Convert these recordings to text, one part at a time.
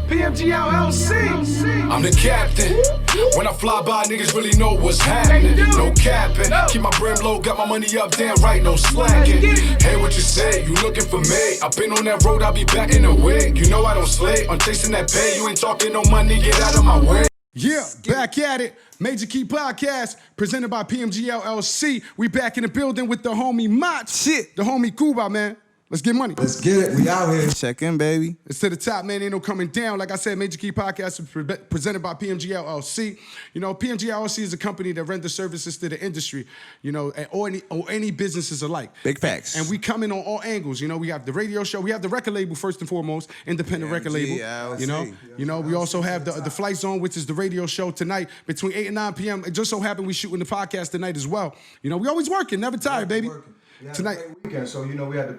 PMG LLC. I'm the captain. When I fly by, niggas really know what's happening. No capping. Keep my brim low, got my money up, damn right, no slacking. Hey, what you say? You looking for me? I've been on that road, I'll be back in a week. You know I don't slay. I'm chasing that pay. You ain't talking no money, get out of my way. Yeah, back at it. Major Key Podcast, presented by PMG LLC. We back in the building with the homie Mach. Shit. The homie Cuba, man. Let's get money. Let's get it. We out here. Check in, baby. It's to the top, man. Ain't no coming down. Like I said, Major Key Podcast is presented by PMG LLC. You know, PMG LLC is a company that renders services to the industry, you know, or any businesses alike. Big facts. And we come in on all angles. You know, we have the radio show. We have the record label, first and foremost, independent record label. LLC. You know, we also have the Flight Zone, which is the radio show tonight between 8 and 9 p.m. It just so happened we shooting the podcast tonight as well. You know, we always working, never tired, baby. Tonight. Weekend, so you know we had to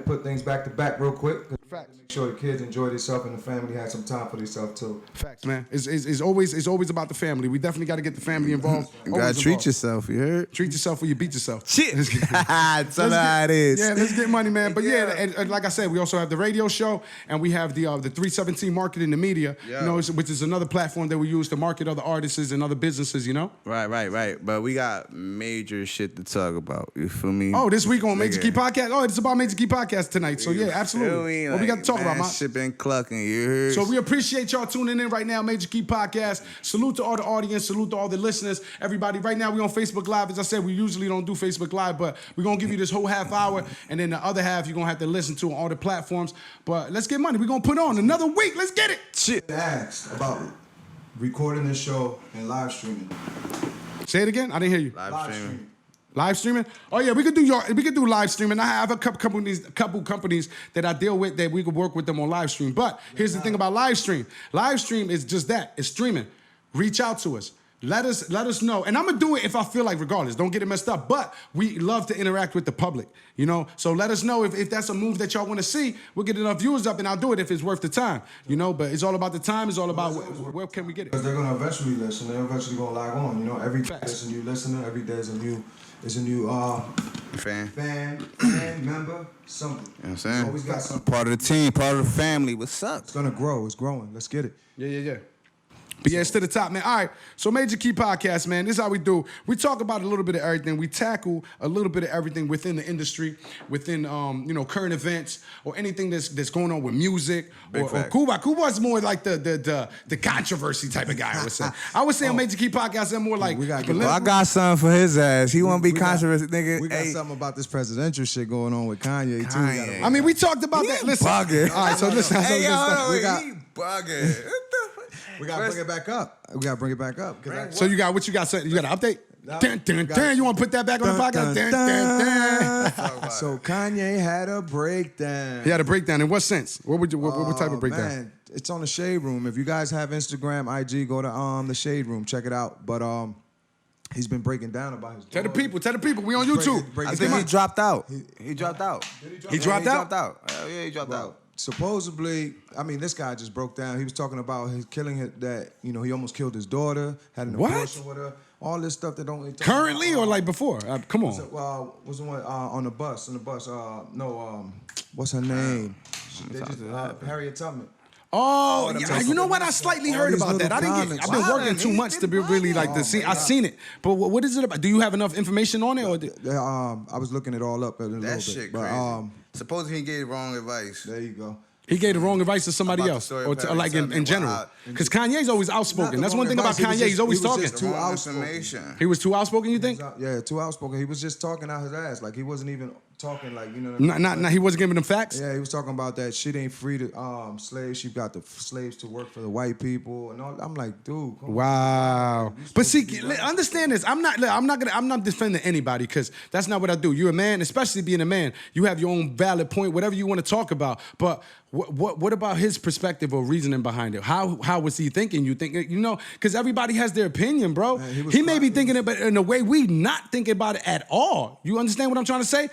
put things back to back real quick. Facts. Make sure the kids enjoy themselves and the family had some time for themselves too. Facts, man. It's always about the family. We definitely got to get the family involved. You gotta treat yourself, you heard? Treat yourself or you beat yourself. Shit. That's how it is. Yeah, let's get money, man. But yeah, and like I said, we also have the radio show and we have the 317 Marketing the Media, you know, which is another platform that we use to market other artists and other businesses, you know? Right. But we got major shit to talk about. You feel me? Oh, this week on Major Key Podcast? Oh, it's about Major Key Podcast tonight. So yeah, absolutely. What we got to talk about, man? Shit been clucking, you heard? So we appreciate y'all tuning in right now, Major Key Podcast. Salute to all the audience. Salute to all the listeners. Everybody, right now we on Facebook Live. As I said, we usually don't do Facebook Live, but we're going to give you this whole half hour, and then the other half you're going to have to listen to on all the platforms. But let's get money. We're going to put on another week. Let's get it. Shit. Asked about recording this show and live streaming. Say it again. I didn't hear you. Live streaming. Live streaming? Oh yeah, we could do live streaming. I have a couple companies that I deal with that we could work with them on live stream. But here's the thing about live stream. Live stream is just that. It's streaming. Reach out to us. Let us know. And I'm gonna do it if I feel like, regardless. Don't get it messed up. But we love to interact with the public, you know? So let us know if that's a move that y'all wanna see. We'll get enough viewers up and I'll do it if it's worth the time. You know, but it's all about the time, it's all about where can we get it. Because they're gonna eventually listen, they're eventually gonna log on. You know, every day there's a new listener, every day is a new fan, member, something. You know what I'm saying? Always got something. Part of the team, part of the family. What's up? It's gonna grow, it's growing. Let's get it. Yeah. But yeah, it's to the top, man. All right, so Major Key Podcast, man, this is how we do. We talk about a little bit of everything. We tackle a little bit of everything within the industry, within, you know, current events or anything that's going on with music. Or Cuba. Cuba's more like the controversy type of guy, I would say. I would say on Major Key Podcast, I'm more like... I got something for his ass. He won't be controversy, nigga. We got something about this presidential shit going on with Kanye, too. I mean, we talked about that. Listen. Bugging. All right, so listen. He bugging. We gotta bring it back up. So you got what you got? You got an update? No, you want to put that back on the podcast? So Kanye had a breakdown. He had a breakdown. In what sense? What type of breakdown? Man, it's on the Shade Room. If you guys have Instagram, IG, go to the Shade Room. Check it out. But he's been breaking down about his Tell the people. We on YouTube. I think he dropped out. He dropped out. He dropped out? Yeah, he dropped out. Supposedly, I mean, this guy just broke down. He was talking about his killing that, you know, he almost killed his daughter, had an abortion with her, all this stuff that don't really talk currently about. Or like before? Come on. Was the one on the bus? What's her name? Harriet Tubman. Oh, yeah, you know what? I slightly heard about that. I've been working too much to be really like to see. I've seen it, but what is it about? Do you have enough information on it? Or I was looking it all up a little bit. That shit crazy. Suppose he gave wrong advice. There you go. He gave the wrong advice to somebody else, or to, like in general. Because Kanye's always outspoken. That's one thing about Kanye. He's always talking. Too outspoken. He was too outspoken, you think? Yeah, too outspoken. He was just talking out his ass. Like he wasn't even talking like, you know what I mean? He wasn't giving them facts? Yeah, he was talking about that shit ain't free to slaves. She got the slaves to work for the white people and all. I'm like, dude. Wow. But see, understand this. I'm not defending anybody because that's not what I do. You're a man, especially being a man. You have your own valid point, whatever you want to talk about. But what about his perspective or reasoning behind it? How was he thinking? You think, you know, because everybody has their opinion, bro. Man, he may be thinking it, but in a way we not thinking about it at all. You understand what I'm trying to say?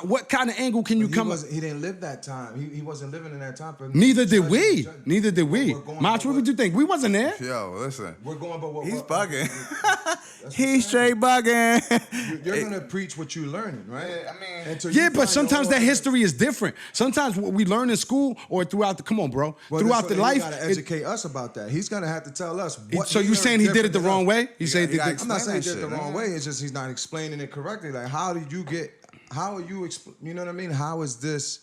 What kind of angle can you come up? He didn't live that time. He wasn't living in that time. Neither did we. Neither did we. Mach, what would you think? We wasn't there. Yo, listen. We're going by what He's what- bugging. That's He's what straight bugging. You're gonna preach what you're learning, right? Yeah, I mean- Until you Yeah, but find sometimes your that own- history is different. Sometimes what we learn in school or throughout the come on, bro, Well, throughout the he life. gotta educate us about that. He's gonna have to tell us what. So he you learned saying he did it the different than wrong us. way? You say he gotta did. I'm not saying he did Explain it the that wrong shit, way. man. It's just he's not explaining it correctly. Like, how did you get? How are you? You know what I mean? How is this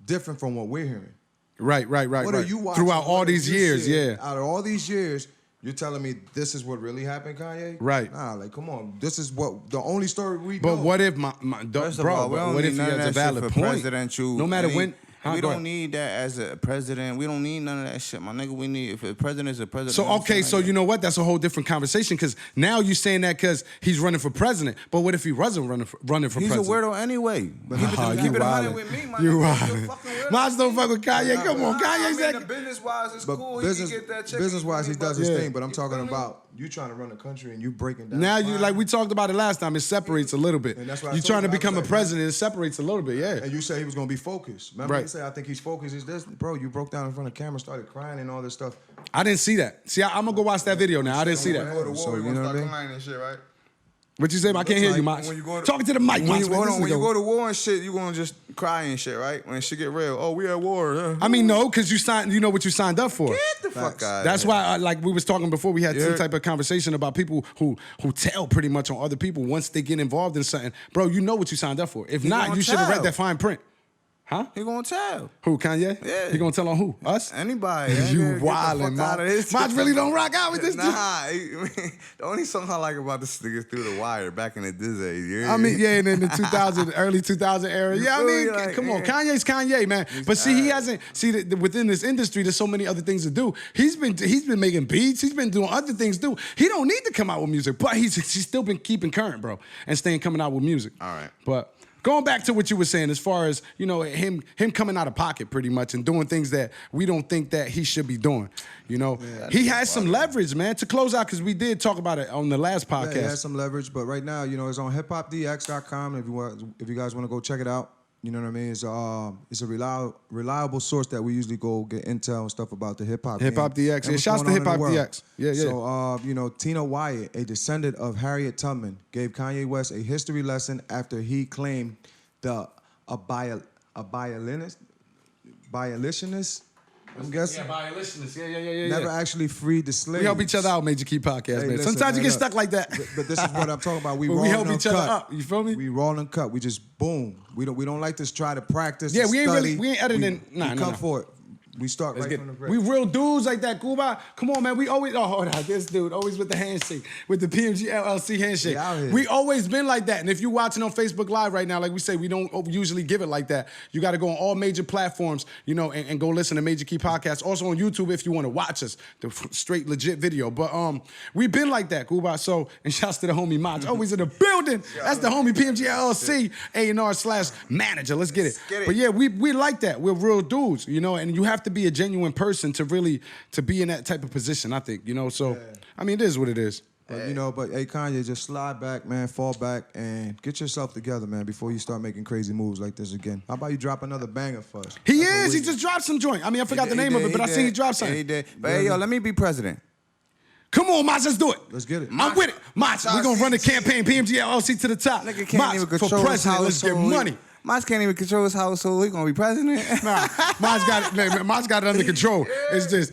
different from what we're hearing? Right. What right. are you watching? Throughout all What these have you years, seen? yeah. Out of all these years, you're telling me this is what really happened, Kanye? Right. Nah, like, come on. This is what the only story we But know. what if First of bro? all, we But don't what need if he none of has a that shit valid for point? presidential. No matter any- when. Huh, we go don't ahead. need that as a president. We don't need none of that shit, my nigga. We need if a president is a president. So okay, so you know what? That's a whole different conversation because now you're saying that because he's running for president. But what if he wasn't running for he's president? a weirdo anyway. Keep it you 100 wildin'. with me, my You nigga. You're a wildin'. fucking weirdo. Maj don't fuck with Kanye. Come on, Nah, I Kanye's mean, that. the business wise, it's But cool. business, he can get that check. business wise, he does his Yeah. thing. But I'm You talking feel me? about you trying to run the country and you breaking down. Now you fine. like we talked about it last time. It separates a little bit. And that's what I You're told trying to you. I was become a like, president. It separates a little bit. Yeah. And you said he was gonna be focused. Remember Right. you said I think he's focused. He's this, bro. You broke down in front of camera, started crying and all this stuff. I didn't see that. See, I'm gonna go watch that video now. I didn't see that. So, you know what I mean? And shit, right? What you say? I can't hear you, Mach. when you go to- Talking to the mic, When Mach. you, man. hold This on, when nigga- you go to war and shit, you gonna just cry and shit, right? When shit get real. Oh, we at war. I mean, no, because you signed. You know what you signed up for. Get the fuck Facts. out. That's why, like we was talking before, we had some Yeah. type of conversation about people who tell pretty much on other people once they get involved in something. Bro, you know what you signed up for. If not, gonna you should have read tell. that fine print. Huh? He gonna tell Who, Kanye? Yeah. He gonna tell on who? Us? anybody. You wildin', Mach. Mach really don't rock out with this dude. Nah, the only song I like about this nigga is Through the Wire back in the days. Yeah. I mean, yeah, and in the 2000, early 2000 era. Yeah, I feel mean, me? Like, come on, yeah. Kanye's Kanye, man. But see, he hasn't. See, within this industry, there's so many other things to do. He's been making beats. He's been doing other things too. He don't need to come out with music, but he's still been keeping current, bro, and staying coming out with music. All right. But going back to what you were saying, as far as him coming out of pocket pretty much and doing things that we don't think that he should be doing. He has some leverage, man. To close out, because we did talk about it on the last Yeah, podcast. he has some leverage, but right now, it's on hiphopdx.com. If you guys want to go check it out, you know what I mean. It's a reliable source that we usually go get intel and stuff about the hip hop. Hip Hop game DX. and Yeah, what's shouts going to on in Hip the Hop world. DX. Yeah. So, Tina Wyatt, a descendant of Harriet Tubman, gave Kanye West a history lesson after he claimed a violinist, I'm guessing, violationists. Yeah. never actually freed the slaves. We help each other out, Major Key Podcast, Hey, man. listen, Sometimes you man, get look, stuck like that. But this is what I'm talking about. We But we roll help and each other uncut. up. You feel me? We roll and cut. We just boom. We don't like to try to practice. Yeah, and we ain't study. editing. We Nah, come for it. We start Let's right get from the we break. real dudes like that, Kuba. Come on, man. We always hold on. This dude always with the handshake, with the PMG LLC handshake. We out here. We always been like that. And if you're watching on Facebook Live right now, like we say, we don't usually give it like that. You got to go on all major platforms, and go listen to Major Key Podcast. Also on YouTube if you want to watch us, the straight legit video. But we been like that, Kuba. So and shouts to the homie Maj, always in the building. That's the homie PMG LLC A&R/manager. Let's get it. get it. But yeah, we like that. We're real dudes, and you have to be a genuine person to be in that type of position, I think, so I mean, it is what it is. But hey, Kanye, just slide back, man, fall back, and get yourself together, man, before you start making crazy moves like this again. How about you drop another banger for us? He just dropped some joint. I mean, I forgot the name of it, but I seen he dropped something. He did. But hey, yo, let me be president. Come on, Mach, let's do it. Let's get it. I'm with it. Mach, we're going to run the campaign, PMG LLC to the top. Nigga can't Mach, even for control his president, let's get household. money. Mach can't even control his household. He gonna be president. Nah, Mach got it under control. It's just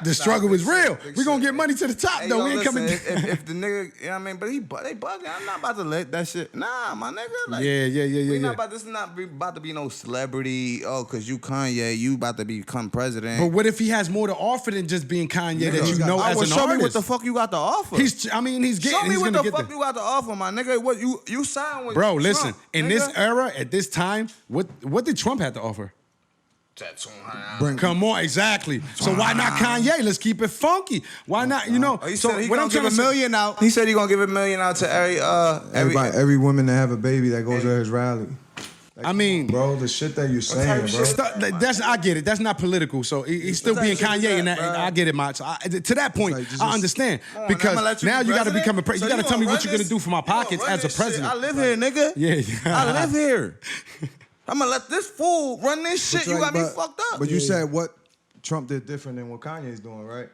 the struggle is real. We're going to get money to the top, Hey, though. yo, We ain't listen, coming. if the nigga, you know what I mean? But they bugging. I'm not about to let that shit. Nah, my nigga. Like, Yeah. We not about this. Not about to be no celebrity. Oh, cause you Kanye, you about to become president. But what if he has more to offer than just being Kanye that you know I as will an show artist? me what the fuck you got to offer. He's getting. Show me he's what gonna the get fuck there. you got to offer, my nigga. What you signed with? Bro, Trump, listen. In this nigga. era, at this time, what did Trump have to offer? Come on, exactly. So why not Kanye? Let's keep it funky. Why not? Oh, he So said he what gonna I'm give trying a to say. million out. He said he gonna give $1 million out to every Every woman that have a baby that goes to his rally. I mean, bro, the shit that you're saying, bro. that's I get it. That's not political. So he's still being Kanye, and I get it, Mach. To that point, Like, just- I understand I'ma because let you now be you got to president? become a So you got to tell me what you're run gonna do for my you gonna pockets run as a this shit? president. I live here, nigga. Yeah. I live here. I'm gonna let this fool run this shit. You got me fucked up. But you said what Trump did different than what Kanye's doing, right?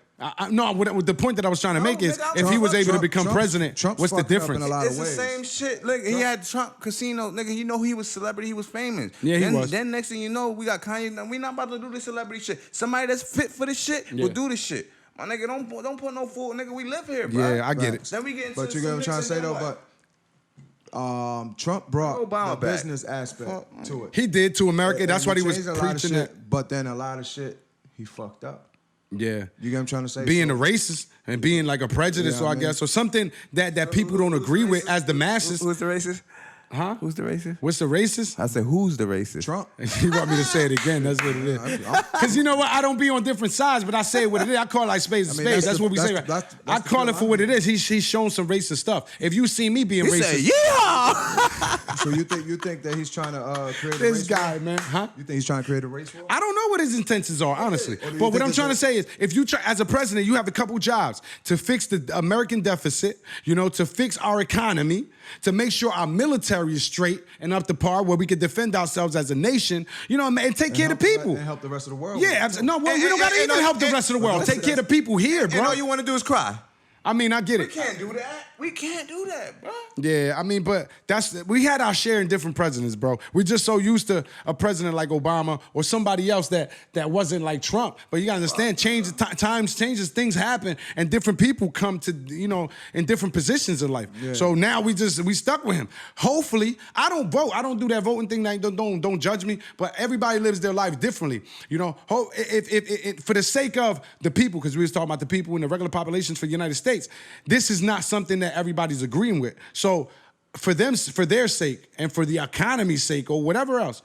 No, the point that I was trying to make is nigga, if he was able to Trump- become Trump's- president, Trump's what's the fucked up in difference? a lot of It's the ways. same shit. Look, he had Trump Casino, nigga. You know he was celebrity. He was famous. Yeah, he then, was. Then next thing you know, we got Kanye. Now, we not about to do this celebrity shit. Somebody that's fit for this shit will do this shit. My nigga, don't put no fool. Nigga, we live here, bro. Yeah, I get it. Then we get into But you get what I'm trying to say though. But Trump brought Obama the back. business aspect to it. He did to America. And That's why he was changed a lot of preaching shit, it. But then a lot of shit he fucked up. Yeah. You get what I'm trying to say? Being So- a racist and being like a prejudice, Yeah, so I I mean- guess, or something that people don't agree with as the masses. Who's the racist? Huh? Who's the racist? What's the racist? I said, who's the racist? Trump. You want me to say it again? That's what it is. Because you know what? I don't be on different sides, but I say it what it is. I call it like spades I a mean, spades. that's That's the- what we that's say. the- Right? that's I the call feel it for I what mean. it is. He's shown some racist stuff. If you see me being He racist, said, yeah. So you think that he's trying to create a this race guy, war? man, huh? You think he's trying to create a race war? I don't know what his intentions are, honestly. Or do you But what think I'm it's trying a- to say is, if you try, as a president, you have a couple jobs to fix the American deficit, to fix our economy, to make sure our military is straight and up to par, where we can defend ourselves as a nation, and take care of the people. And help the rest of the world. Yeah, no, well, we don't got to even help the rest of the world. that's- Take care of the people here, And all bro. you want to do is cry. I mean, I get We it. can't do that. We can't do that, bro. Yeah, I mean, but we had our share in different presidents, bro. We're just so used to a president like Obama or somebody else that wasn't like Trump. But you gotta understand, times changes, things happen, and different people come to in different positions in life. Yeah. So now we stuck with him. Hopefully, I don't vote. I don't do that voting thing. Like, don't judge me. But everybody lives their life differently. If for the sake of the people, because we was talking about the people and the regular populations for the United States, this is not something that everybody's agreeing with. So for their sake and for the economy's sake or whatever else,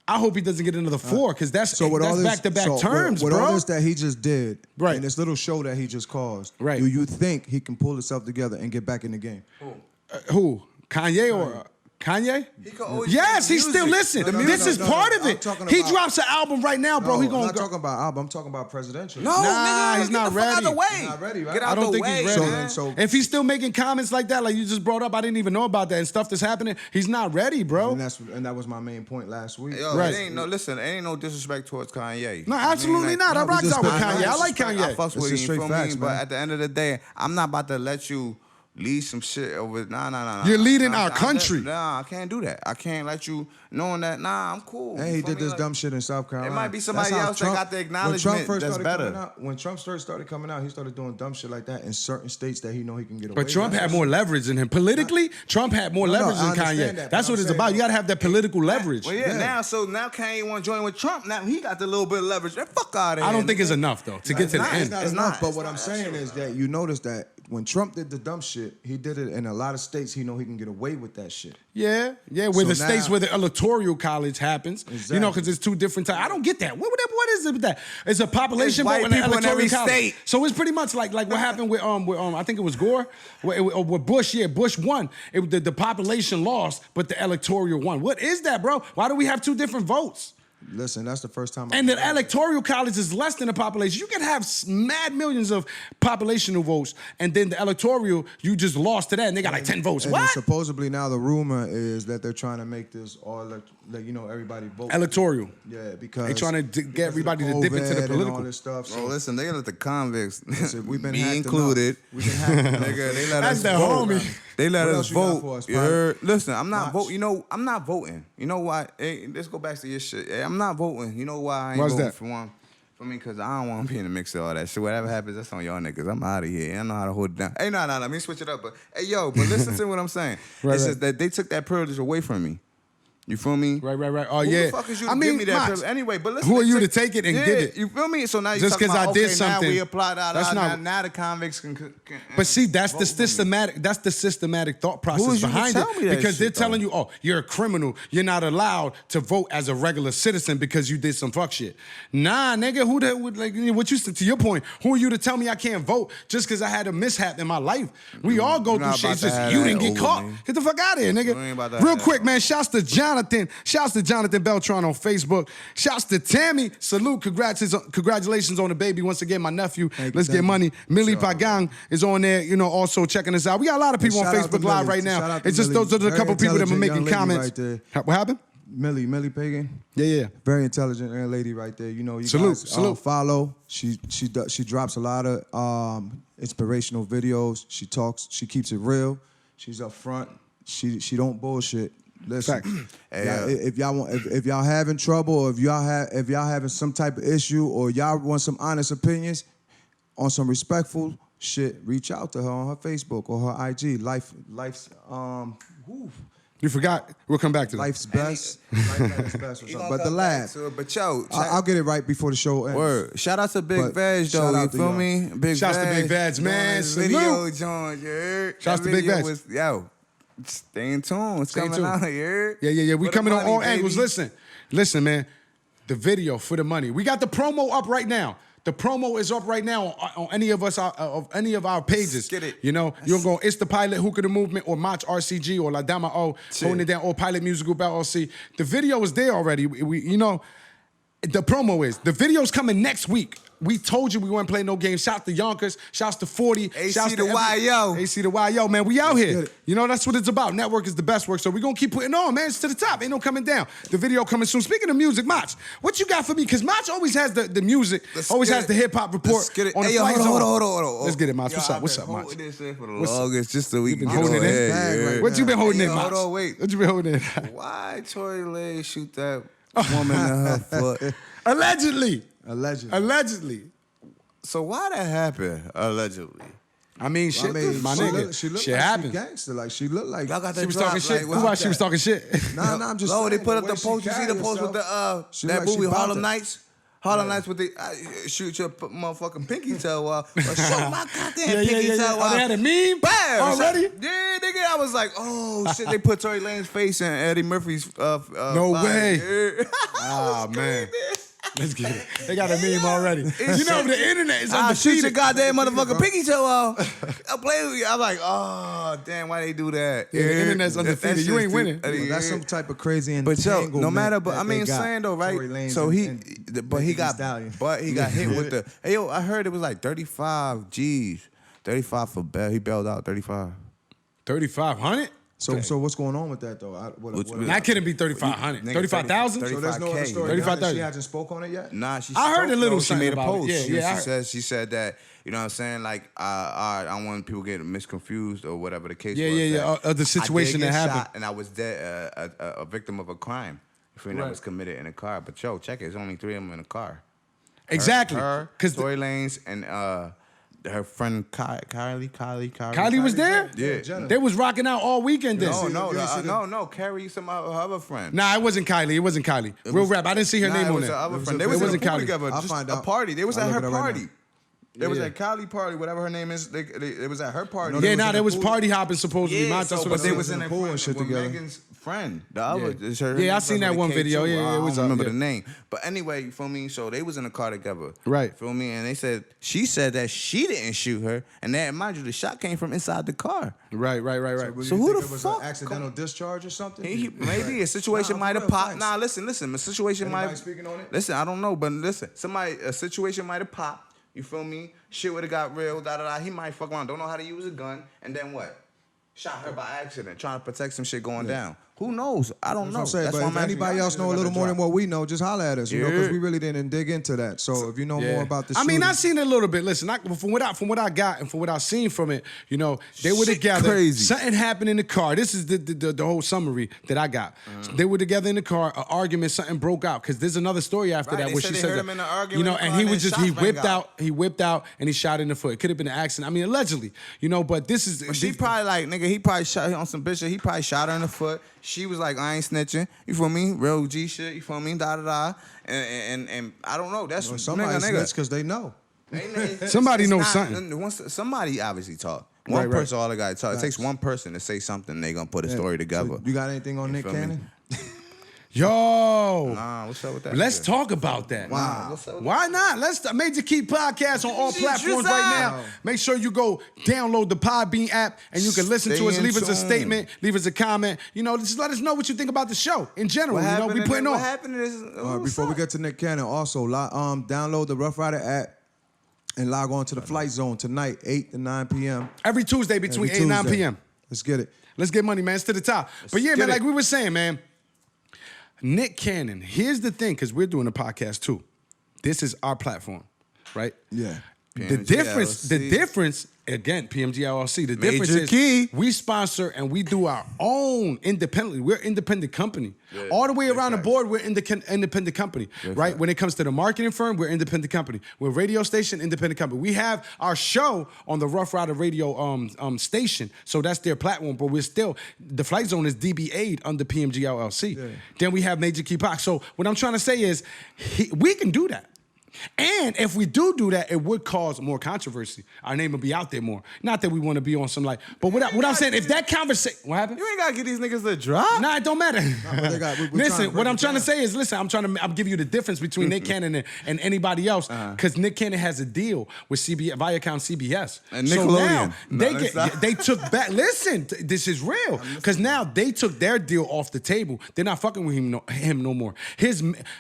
I hope he doesn't get another 4 because that's back-to-back terms, with bro. all this that he just did, Right. and this little show that he just caused, Right. do you think he can pull himself together and get back in the game? Who? Kanye or Kanye? He can always Yes, make he's still music. listening. No, this is part of I'm it. talking He about- drops an album right now, bro. No, He I'm gonna not go. talking about album. I'm talking about presidential. No, Nah, nigga, he's get not the fuck out ready. the way. He's not ready, right? Get out I don't the think way, he's ready. man. So- If he's still making comments like that, like you just brought up, I didn't even know about that and stuff that's happening. He's not ready, bro. and that was my main point last week. Yo, Right. it ain't no disrespect towards Kanye. No, absolutely I mean, not. I no, we rocks just- out with I- Kanye. I like I Kanye. fucks It's with just him, you straight feel facts, me? But man. at the end of the day, I'm not about to let you lead some shit over. Nah. You're leading our I country. Nah, I can't do that. I can't let you knowing that. Nah, I'm cool. And You he feel did me? this Like, dumb shit in South Carolina. might be somebody That's how else that got the acknowledgement that's better. When Trump first started coming out, he started doing dumb shit like that in certain states that he know he can get away But Trump with. had more leverage than him. Politically, Trump had more No, leverage I than understand Kanye. that, That's but what I'm it's saying- about. You gotta have that political leverage. Well, yeah, now Kanye want to join with Trump. Now he got the little bit of leverage. Man, fuck out of here. I don't think it's nigga. enough though to get to the not. end. It's not It's enough. not. But It's what not. I'm That's saying true. is that you notice that when Trump did the dumb shit, he did it in a lot of states. He know he can get away with that shit. Yeah, where So the states now- where the electoral college happens, Exactly. because it's two different types. I don't get that. What is it with that? It's a population It's white vote and an people in electoral every college. state. So it's pretty much like what happened with I think it was Gore, with Bush. Yeah, Bush won. The population lost, but the electoral won. What is that, bro? Why do we have two different votes? Listen, that's the first time. And the electoral college is less than the population. You can have mad millions of populational votes, and then the electoral, you just lost to that, and they got like 10 votes. And What? supposedly now the rumor is that they're trying to make this all everybody vote. Electoral. Yeah, because They trying to get because of everybody the to dip into the COVID and political. all this stuff. Bro, listen, they let the convicts Listen, we've been be hacked included. enough. We've been hacked enough. Nigga, they let That's us the vote. homie. They let What us else you got vote. for us, You Private? heard? Listen, I'm not Watch. voting. I'm not voting. You know why? Hey, let's go back to your shit. Hey, I'm not voting. You know why I ain't Why's voting that? for one? For me, because I don't want to be in the mix of all that shit. Whatever happens, that's on y'all niggas. I'm out of here. I know how to hold it down. Hey, no, let me switch it up. But hey, but listen to what I'm saying. Right, It's right. just that they took that privilege away from me. You feel me? Right. Oh, Who yeah. the fuck is you I to mean, give me that Mach, privilege? Anyway, but listen. who are they you to take it and yeah, give it? You feel me? So now you Just talking 'cause about, I did okay, now something, we apply that. that's not- now the convicts can But see, that's the vote for me. systematic. That's the systematic thought process is you to behind tell it. me that Because they're shit, telling though? you, oh, you're a criminal. You're not allowed to vote as a regular citizen because you did some fuck shit. Nah, nigga, who that would like? What you to your point? Who are you to tell me I can't vote just because I had a mishap in my life? We all go You're through not shit. about It's to just have you that didn't get over caught. me. Get the fuck out of here, You ain't nigga. about to Real have quick, that. man. Shouts to John Jonathan. Shouts to Jonathan Beltran on Facebook. Shouts to Tammy. Salute. Congratulations on the baby. Once again, my nephew. Let's get money. Millie Pagang is on there, you know, also checking us out. We got a lot of people on shout out to Facebook Live Millie. right Shout now. out to It's just Millie. those are the Very couple people that were intelligent making young lady comments. right there. What happened? Millie Pagan. Yeah. Very intelligent young lady right there. You know, you Salute, guys salute. follow. She drops a lot of inspirational videos. She talks. She keeps it real. She's up front. She don't bullshit. Listen, if y'all having trouble, or if y'all having some type of issue, or y'all want some honest opinions on some respectful shit, reach out to her on her Facebook or her IG. You forgot. We'll come back to that. Life's best. Life's best or something. But the lab. But yo, I'll get it right before the show ends. word. Shout out to Big But Veg shout though. You out to feel y'all. me? Big Shouts to Big Veg, man. Doing his Salute. video, John. You heard? Shouts That to Big video Veg. was- Yo, stay in tune. It's Stay coming tuned. out. You heard? Yeah. We For the coming on money, all baby. angles. Listen, man. The video for the money. We got the promo up right now. The promo is up right now on any of us of any of our pages. Get it. You know, you're going It's the Pilot, Hookah the Movement, or Mach RCG, or La Dama O, holding it down, or Pilot Music Group LLC. The video is there already. We you know, the promo is. The video's coming next week. We told you we weren't playing no games. Shouts to Yonkers. Shouts to 40. AC Shouts to YO. AC to YO, man. We out get here. it. You know, that's what it's about. Network is the best work. So we're going to keep putting on, man. It's to the top. Ain't no coming down. The video coming soon. Speaking of music, Mach, what you got for me? Because Mach always has the music, Let's always get has it. the hip-hop report Let's get it. on the Hey, yo, flight hold zone. on. Let's get it, Mach. Yo, What's up? I've What's been up, Mach? holding this shit for the What's up? longest just so we can been get holding on it in? air, Bag yeah. right What you been holding Hey, in, yo, Mach? hold on, wait. What you been holding in? Why Tory Lanez shoot that woman in her foot? Allegedly. Allegedly. So why that happened? Allegedly. I mean, shit, my she nigga. Look, she looked shit like happens. she gangster. Like she looked like. Y'all got that She was drop, talking shit. like, Why she was talking shit? Nah, I'm just. Oh, they saying, put up way the she post. You see carry the post with the herself, she that like she movie about Harlem to- Nights? Harlem Nights with the shoot your motherfucking pinky toe off. Or show my goddamn pinky toe Oh, off. they had a meme Bam! already? Yeah, nigga. I was like, oh shit. They put Tory Lanez's face in Eddie Murphy's. No way. Ah, man. Let's get it. They got a meme already. You know, the internet is I'll shoot your undefeated. goddamn motherfucking pinky toe off. I play with you. I'm like, oh damn, why they do that? Yeah, the internet's undefeated. You ain't winning. Well, that's some type of crazy But yo, entanglement. no matter, but that I they mean, got, saying though, right? Tory Lanez So and but he Megan Thee got, Stallion. but he got hit with the. Hey yo, I heard it was like 35 G's, 35 for bail. He bailed out 35. 3,500? So what's going on with that though? That couldn't be 3,500. Nigga, 35,000? 30. So there's no other 35K. story. 35,000. She hasn't spoke on it yet. Nah, she. I heard spoke, a little though. She something made a about it. post. Yeah, I she said that, you know what I'm saying, like I don't want people getting misconfused or whatever the case Yeah, was. yeah. that The situation I did that get happened. shot and I was dead, a victim of a crime. If that was committed in a car, but yo, check it. There's only 3 of them in a car. Exactly. Her, Because Tory Lanez, and her friend Kylie. Kylie was there? Yeah. They was rocking out all weekend then. No. Carrie, some of her other friend. Nah, it wasn't Kylie. It wasn't Kylie. Real rap. I didn't see her name it on was there. her other It friend. was They was it in a wasn't pool Kylie. together. I'll Just find a out. party. They was I'll at look her it up right party. now. They was at Kylie party, whatever her name is. They was at her party. Yeah, was nah, in they the was pool. party hopping supposedly. Yeah, That's what I but they said. was in in a the pool pool and shit with together. Megan's friend. The other, Yeah, I seen that one video. Yeah, it was I don't remember yeah. the name. But anyway, you feel me? So they was in a car together. Right. Feel me? And she said that she didn't shoot her, and that, mind you, the shot came from inside the car. Right. Would So you who think the it was fuck- an accidental discharge or something? Maybe a situation Nah, might have for real, popped. facts. Nah, listen. A situation Anybody might. speaking on it? Listen, I don't know, but listen. A situation might have popped. You feel me? Shit would have got real. He might fuck around. Don't know how to use a gun, and then what? Shot her by accident, trying to protect some shit going down. Who knows? I don't know. That's what I'm saying. That's But why if I'm asking anybody y'all else niggas know a about little the more than drop. what we know, just holler at us. You know, Yeah. because we really didn't dig into that. So if you know more about the I mean, shooting- I seen it a little bit. Listen, from what I got and from what I seen from it, you know, they were Shit together. crazy. Something happened in the car. This is the whole summary that I got. They were together in the car. An argument. Something broke out because there's another story after Right, that they where said she they said heard that, him in an argument you know, in the and car he and was then just he shots rang whipped out. out. He whipped out and he shot in the foot. It could have been an accident. I mean, allegedly, you know, but this is. She probably like, nigga, he probably shot her on some bitch shit. He probably shot her in the foot. She was like, I ain't snitching. You feel me? Real G shit. You feel me? Da da da. And I don't know. That's somebody nigga. snitch because they know. Somebody It's knows not- something. Somebody obviously talk. One Right. person, all they got to talk. It takes one person to say something. They gonna put a story together. So you got anything on You Nick feel me? Cannon? Yo. Nah, what's up with that? Let's nigga? talk about that. Wow. What's up with Why not? Let's Major Key Podcast on all Shit, platforms just right out. now. Make sure you go download the Podbean app and you can listen to Stay us. in Leave us a tune. statement. Leave us a comment. You know, just let us know what you think about the show in general. What You know, happened? we putting What on. happened is Before we get to Nick Cannon, also download the Rough Rider app and log on to the Flight Zone tonight, 8 to 9 p.m. Every Tuesday between Every 8 and 9 Tuesday. p.m. Let's get it. Let's get money, man. It's to the top. But yeah, man, get like it. we were saying, man, Nick Cannon, here's the thing, because we're doing a podcast too. This is our platform, right? Yeah. The PMG difference, again, PMG LLC, the difference Major is key. we sponsor and we do our own independently. We're an independent company. All the way around the board, we're independent company, right? When it comes to the marketing firm, we're independent company. We're radio station, independent company. We have our show on the Rough Rider radio station, so that's their platform, but we're still, the Flight Zone is DBA'd under PMG LLC. Yeah. Then we have Major Key Pac. So what I'm trying to say is we can do that. And if we do that, it would cause more controversy. Our name would be out there more. Not that we want to be on some like, but what I'm saying, if that conversation, what happened? You ain't gotta get these niggas to drop. Nah, it don't matter. but they got- we're trying Listen, to what break I'm it trying to down. say is, listen, I'm giving you the difference between Nick Cannon and anybody else, because Nick Cannon has a deal with Viacom CBS. And so Nickelodeon. now they took back. Listen, this is real, because now they took their deal off the table. They're not fucking with him no more.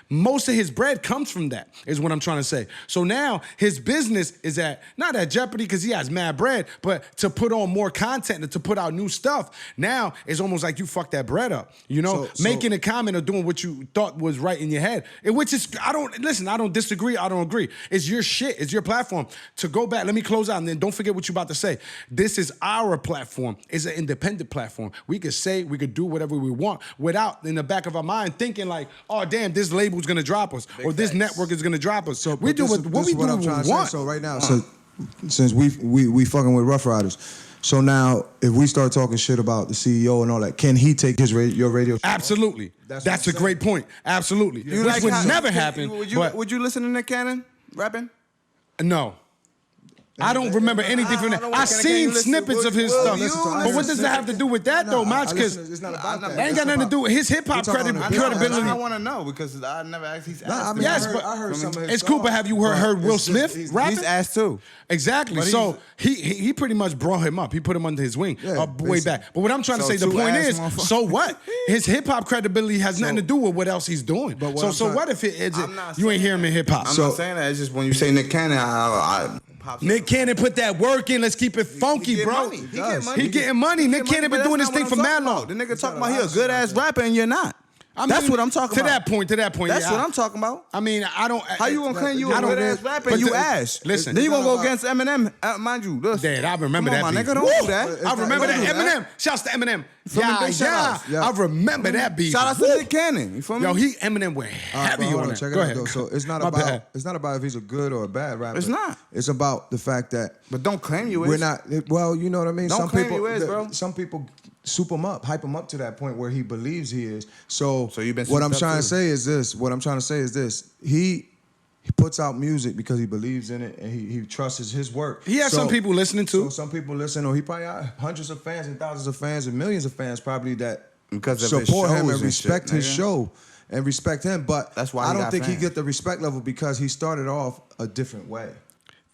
Most of his bread comes from that. Is what I'm trying to say. So now his business is not at jeopardy because he has mad bread, but to put on more content and to put out new stuff, now it's almost like you fucked that bread up. You know, So- making a comment or doing what you thought was right in your head, which is I don't disagree. I don't agree. It's your shit. It's your platform. To go back, let me close out and then don't forget what you're about to say. This is our platform. It's an independent platform. We could say, we could do whatever we want without in the back of our mind thinking like, oh damn, this label's gonna drop us or this network is gonna drop us. So we But do this what is we do I'm what trying we to say. want. So right now, so since we fucking with Rough Riders, so now if we start talking shit about the CEO and all that, can he take your radio show? Absolutely. That's That's, what a I'm great point. Absolutely. You Which like would how- never happen. Would you listen to Nick Cannon rapping? No. I don't remember anything from that. I seen snippets of his stuff. But what does that have to do with that though, Mach? Because it's not about that. that ain't got nothing to do with his hip hop We're talking on the credibility. I want to know because I never asked. He's Nah, I asked. mean, Yes, I heard, but I heard some of his it's cool, but songs, have you heard Will it's just- Smith he's- rapping? He's asked too. Exactly. But So he pretty much brought him up. He put him under his wing Yeah, way basically. back. But what I'm trying to So say, the two point ass is, motherfuckers. so what? His hip hop credibility has nothing to do with what else he's doing. But what So I'm trying- what if it's I'm not you ain't saying hear him in hip hop? I'm So not saying that. It's just when you say Nick Cannon, I pops Nick up. Cannon put that work in. Let's keep it funky, get bro. money. He get money. He getting money. Nick Get money, Cannon but been doing that's this thing not for what I'm mad talking long. about. The nigga talking not about he a about good ass rapper and you're not. I That's mean, what I'm talking to about. To that point. That's yeah, what I'm talking about. I mean, I don't. How you gonna claim you I a don't- good ass rapper but and you the- ass? Listen. Then you gonna go It's against Eminem, mind you. Listen. Dad, I remember Come that on, my beef. nigga, don't Woo! do that. I remember Don't that. do that. Eminem. Shouts to Eminem. Feel me? Yeah, Big shout yeah. outs. I remember that beef. Shout out to Woo! Nick Cannon. You feel me? Yo, Eminem went All right, heavy but hold on on, that. check it Go out, ahead. though. So it's not My about bad. if he's a good or a bad rapper. It's not. It's about the fact that But don't claim you is. we're not. Well, you know what I mean. Don't Some claim people, you is, bro. Some people soup him up, hype him up to that point where he believes he is. So you've been what I'm souped up trying too. to say is this. What I'm trying to say is this. He puts out music because he believes in it and he trusts his work. He has some people listening So too. some people listen, or he probably got hundreds of fans and thousands of fans and millions of fans probably that Because of his support him shows and and respect shit, his nigga. show and respect him. But That's why I he don't got think he fans. get the respect level because he started off a different way.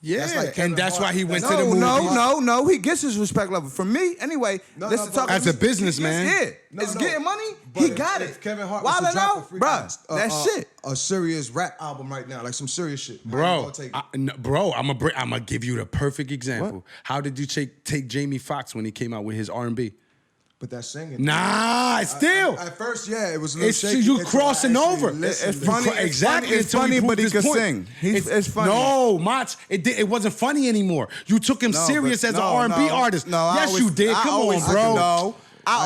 Yeah, That's like Kevin and that's Hart. why he went to No, the movie. no. He gets his respect level. For me, anyway. No, Listen, no, talk but- As a businessman. No, it's no. getting money. But He if- got if it. Kevin Hart Wildin' was to drop out, a freaking, bruh. That shit. A serious rap album right now, like some serious shit. How you Bro, gonna take it? bro, I'm gonna give you the perfect example. How did you take Jamie Foxx when he came out with his R&B? But that's singing. Nah, still. At first, yeah, it was a little It's shaky. you until I crossing actually over. listened It's to funny. it. Exactly. It's until funny, proved but he his can point. sing. It's funny. No, Mach, it wasn't funny anymore. You took him No, serious but as an no, R&B no. artist. No, I yes, always- you did. I Come always- on, bro. No.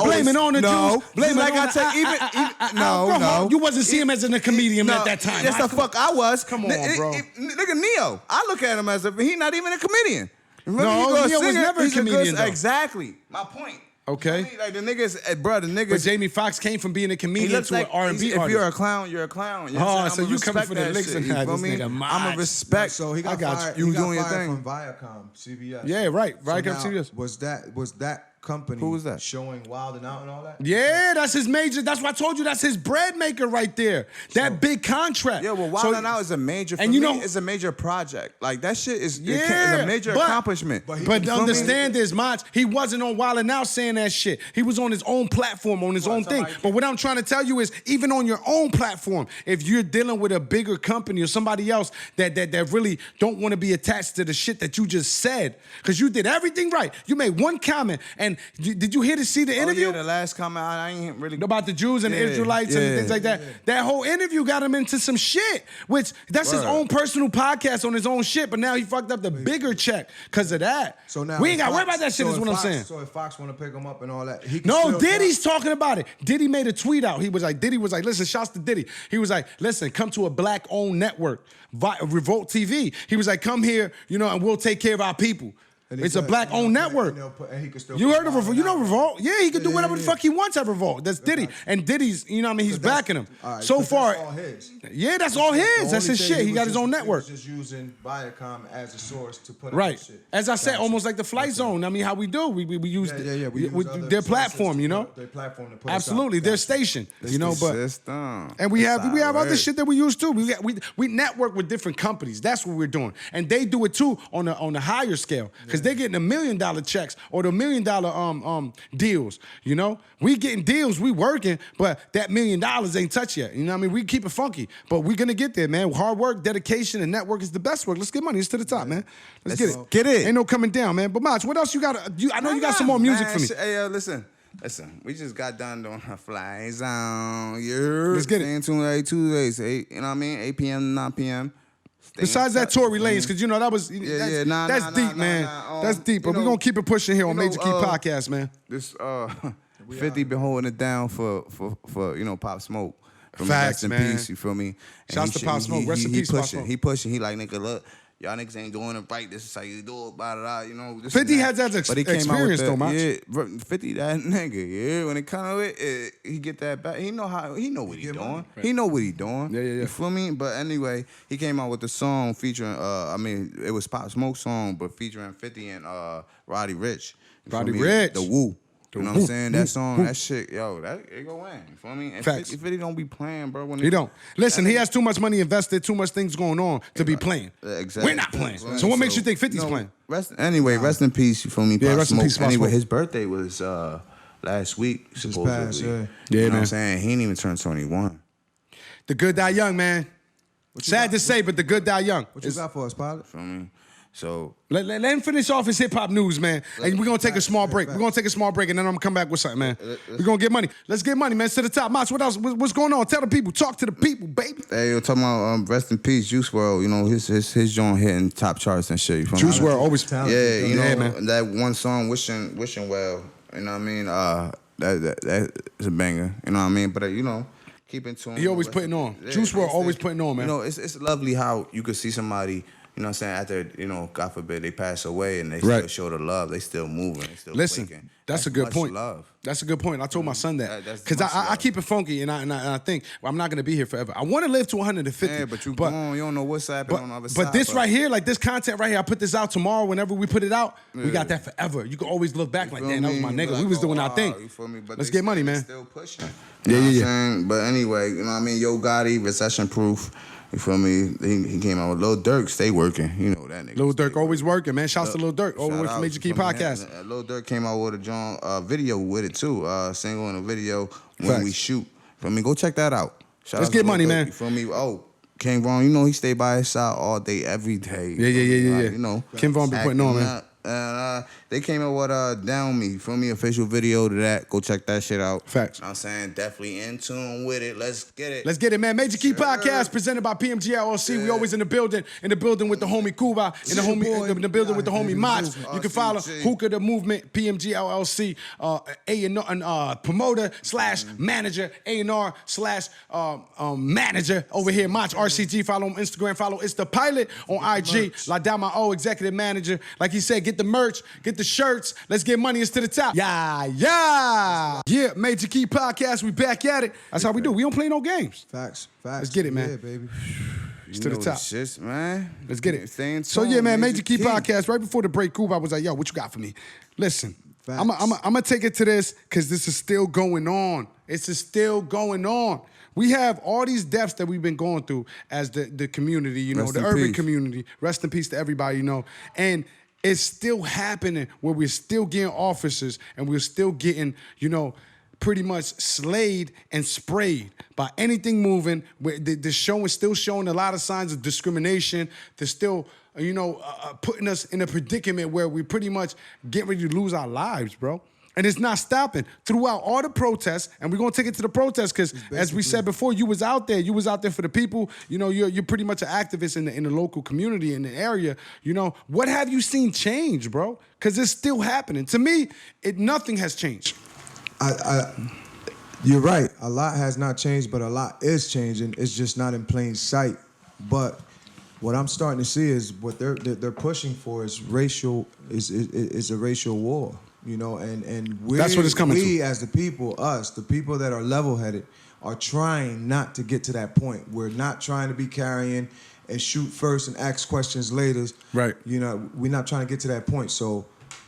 Blame it on the no. Jews. Blame Just it like on I said, bro, you wasn't seeing him as a comedian at that time. Yes, the fuck I was. Come on, bro. Nigga, Neo. I look at him as if he not even a comedian. Remember, No, he go Neo was singer, never a he's comedian, good- though. Exactly. My point. Okay. You know what I mean? Like the niggas, bro, the niggas. But Jamie Foxx came from being a he comedian looks to like an R&B if artist. you're a clown, you're a clown. You know what I'm so saying? I'ma you coming respect for the that licks shit, and you that, feel this me? nigga I'ma Mach. respect. So he got I got fired. you he got doing your fired thing. from Viacom, CBS. Yeah, right. So Right, now, CBS. was that company. Who was that? Showing Wild and Out and all that. Yeah, that's his major. That's why I told you that's his bread maker right there. That big contract. Yeah, well, Wild and Out is a major. For and you me, know, it's a major project. Like that shit is yeah, a major accomplishment. But understand this, Mach. He wasn't on Wild and Out saying that shit. He was on his own platform, on his own thing. But what I'm trying to tell you is, even on your own platform, if you're dealing with a bigger company or somebody else that really don't want to be attached to the shit that you just said, because you did everything right. You made one comment, and did you see the interview? Oh, yeah, the last comment, I ain't really About the Jews and the Israelites and things like that. Yeah. That whole interview got him into some shit, which that's his own personal podcast on his own shit, but now he fucked up the bigger check because of that. So now we ain't got to worry about that shit, is what I'm saying. So if Fox want to pick him up and all that, he can no, Diddy's talking about it. Diddy made a tweet out. Diddy was like, listen, shouts to Diddy. He was like, listen, come to a black-owned network, Revolt TV. He was like, come here, and we'll take care of our people. It's a black-owned network. And he can still you heard of Revolt? You know Revolt? Yeah, he can do whatever the fuck he wants at Revolt. That's Diddy. And Diddy's, he's backing him. Right, so far, that's all his. Yeah, that's all his. That's his shit. He got his own network. He was just using Viacom as a source to put right. up shit. As I said, almost like the Flight Zone. I mean, how we do? We use their platform, Their platform to put absolutely, their station, system. And we have other shit that we use too. We network with different companies. That's what we're doing, and they do it too on a higher scale because they're getting $1 million checks or the $1 million deals. We getting deals, we working, but that $1 million ain't touched yet. We keep it funky, but we're gonna get there, man. Hard work, dedication, and network is the best work. Let's get money. It's to the top, man. Let's get it. Get it. Ain't no coming down, man. But Mach, what else you got? I know you got some more music for me. Hey, listen. We just got done doing a Fly Zone. Let's get it. Staying tuned every Tuesdays, 8 p.m. to 9 p.m. Besides that Tory Lanez, because that was that's deep, man. That's deep, but we're gonna keep it pushing here on Major Key Podcast, man. This 50 been holding it down for Pop Smoke. Facts, rest in man. peace, you feel me? Shouts to Pop Smoke. Rest in peace, Pop Smoke. He pushing. He like, nigga, look, y'all niggas ain't doing it right. This is how you do it, blah, blah, blah, 50 had that experience, though, man. Yeah, 50, that nigga, yeah. When it come to it, he get that back. He know what he doing. Right. He know what he doing. Yeah. You feel me? But anyway, he came out with the song featuring, it was Pop Smoke song, but featuring 50 and Roddy Ricch. Roddy Ricch. The Woo. You know what I'm saying? That song, that shit, yo, it go in. You feel me? And Facts. 50 don't be playing, bro. He don't. Listen, he has too much money invested, too much things going on to be playing. Exactly. We're not playing. So what makes you think 50's playing? Rest in peace, you feel me? Yeah, Pop rest in Smoke. peace, Pop Anyway, Smoke. his birthday was last week, supposedly. Past, yeah. You know man. what I'm saying? He didn't even turn 21. The good die young, man. Sad to say, but the good die young. What you got for us, Pilot? Feel me? So Let him finish off his hip-hop news, man. And we're going to take a small break. We're going to take a small break, and then I'm going to come back with something, man. We're going to get money. Let's get money, man. To the top. Mach, what else? What's going on? Tell the people. Talk to the people, baby. hey, you're talking about rest in peace, Juice WRLD. His joint hitting top charts and shit. You feel me? Juice WRLD always Yeah, man. That one song, Wishing Well. You know what I mean? That is a banger. You know what I mean? But keep in tune. He always putting on. Juice WRLD always putting on, man. It's lovely how you could see somebody. You know what I'm saying? After, God forbid, they pass away and they still show the love. They still moving. They still waking. That's a good point. Love. That's a good point. I told my son that. Because That's I keep it funky, and I think I'm not going to be here forever. I want to live to 150. Yeah, but you don't know what's happening on the other side. But this right here, like this content right here, I put this out tomorrow. Whenever we put it out, we got that forever. You can always look back like, damn, that was my nigga. Like, we was doing our thing. You feel me? But let's get money, man. Still pushing. You know what I'm saying? But anyway, you know what I mean? Yo Gotti, recession proof. You feel me? He came out with Lil Durk, stay working. You know that nigga. Lil Durk always working, man. Shouts to Lil Durk. All the way from Major Key Podcast. Lil Durk came out with a video with it too. Single and a video when we shoot. Feel me? Go check that out. Let's get money, man. You feel me? Oh, King Von, he stayed by his side all day, every day. Yeah. King Von be putting on, man. They came out with Down Me, feel me? Official video to that. Go check that shit out. Facts. You know what I'm saying? Definitely in tune with it. Let's get it. Let's get it, man. Major Key Podcast presented by PMG LLC. We always in the building with the homie Cuba, in the building with the homie Mach. You can follow Hookah the Movement, PMG LLC, A&R promoter / manager, A&R / manager over here, Mach RCG. Follow him on Instagram. Follow It's the Pilot on IG. La Dama O, executive manager. Like he said, get the merch, get the shirts. Let's get money. It's to the top. Yeah. Major Key Podcast. We back at it. That's how we do. We don't play no games. Facts. Let's get it, man. Yeah, baby. It's to the top. Shit, man. Let's get it. Stay in So tune, yeah, man, Major Key Podcast. Right before the break, Cuba, I was like, yo, what you got for me? Listen, Facts. I'm gonna take it to this because this is still going on. This is still going on. We have all these deaths that we've been going through as the community, you know, Rest the in urban peace. community. Rest in peace to everybody, you know. And it's still happening where we're still getting officers and we're still getting, you know, pretty much slayed and sprayed by anything moving. The show is still showing a lot of signs of discrimination. They're still, you know, putting us in a predicament where we pretty much get ready to lose our lives, bro. And it's not stopping. Throughout all the protests, and we're gonna take it to the protests because, as we said before, you was out there. You was out there for the people. You know, you're pretty much an activist in the local community, in the area. You know, what have you seen change, bro? Because it's still happening. To me, nothing has changed. You're right. A lot has not changed, but a lot is changing. It's just not in plain sight. But what I'm starting to see is what they're pushing for is is a racial war. You know, and That's what it's coming we to. as the people, the people that are level-headed, are trying not to get to that point. We're not trying to be carrying and shoot first and ask questions later. Right. You know, we're not trying to get to that point. So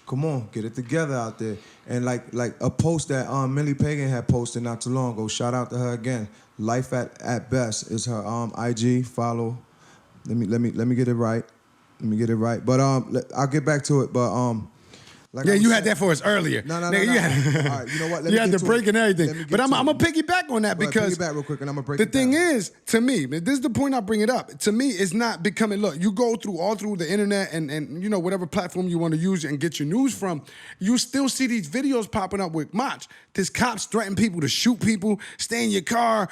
come on, get it together out there. And like a post that Millie Pagan had posted not too long ago. Shout out to her again. Life at Best is her IG. Follow. Let me get it right. Let me get it right. But I'll get back to it. But like Yeah, I was you had saying- that for us earlier. No. Nigga, you had- All right, you know what? Let you me had get the to break it. and everything. Let me get But I'm to it. gonna piggyback on that Go ahead, because piggyback real quick, and I'm gonna break the it thing down. is, to me, this is the point I bring it up. To me, it's not becoming. Look, you go all through the internet and you know whatever platform you want to use and get your news from. You still see these videos popping up with Mach. There's cops threatening people to shoot people, stay in your car,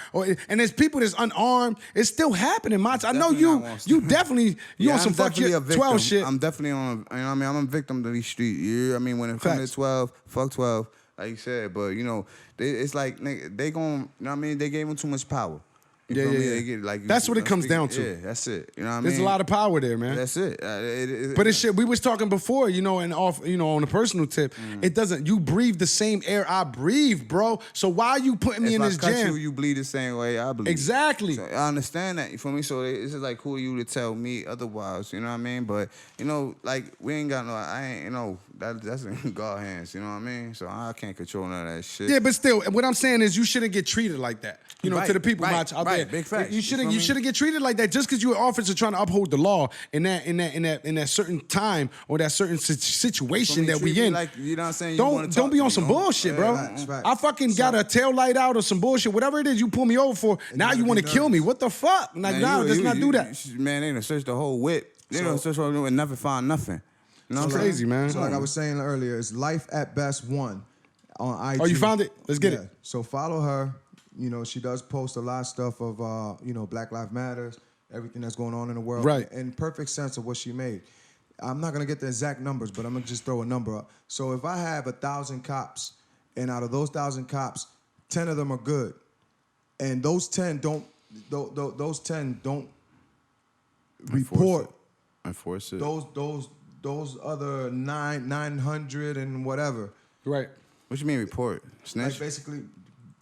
and there's people that's unarmed. It's still happening, Mach. I know Definitely not on- you definitely you on I'm some fuck definitely your a victim. 12 shit. I'm definitely on. You know what I mean? I'm a victim to these streets. You know what I mean? When it comes Facts. to 12, fuck 12, like you said. But you know, it's like nigga, they gon'. You know what I mean? They gave them too much power. You Yeah, feel yeah, me? yeah. They get, like, That's what it comes speaking- down to. Yeah, that's it. You know what I mean? There's a lot of power there, man. That's it. But it's shit. We was talking before, you know, and off, you know, on a personal tip. It doesn't. You breathe the same air I breathe, bro. So why are you putting me if in I this cut jam? you bleed the same way I bleed. Exactly. So I understand that. You feel me? So it's just like, who are you to tell me otherwise? You know what I mean? But you know, like we ain't got no. I ain't. You know, that's in God's hands. You know what I mean? So I can't control none of that shit. Yeah, but still, what I'm saying is you shouldn't get treated like that. You know, Right, to the people right, Mach, out right. there. Big facts. You You shouldn't. feel You me? shouldn't get treated like that just because you're an officer trying to uphold the law in that certain time or that certain situation Feel me? that we Treat me in. like, you know what I'm saying? You wanna Don't talk be to on me, some you know? bullshit, Yeah, bro. facts, facts. I fucking got a tail light out or some bullshit, whatever it is you pull me over for. Now gotta you be want to kill me? nervous. What the fuck? Like, Man, nah, you- let's you- not you- do that. Man, they done searched the whole whip. They done searched the whole whip and never found nothing. You know what I'm Crazy, saying? man. So like I was saying earlier, it's Life at Best 1 on IG. Oh, you found it? Let's get it. So follow her. You know, she does post a lot of stuff of you know, Black Lives Matters, everything that's going on in the world. Right. In perfect sense of what she made. I'm not gonna get the exact numbers, but I'm gonna just throw a number up. So if I have 1,000 cops, and out of those 1,000 cops, 10 of them are good, and those 10 don't, those 10 don't report Enforce it. those other 900 and whatever. Right. What you mean report? Like Snitch? basically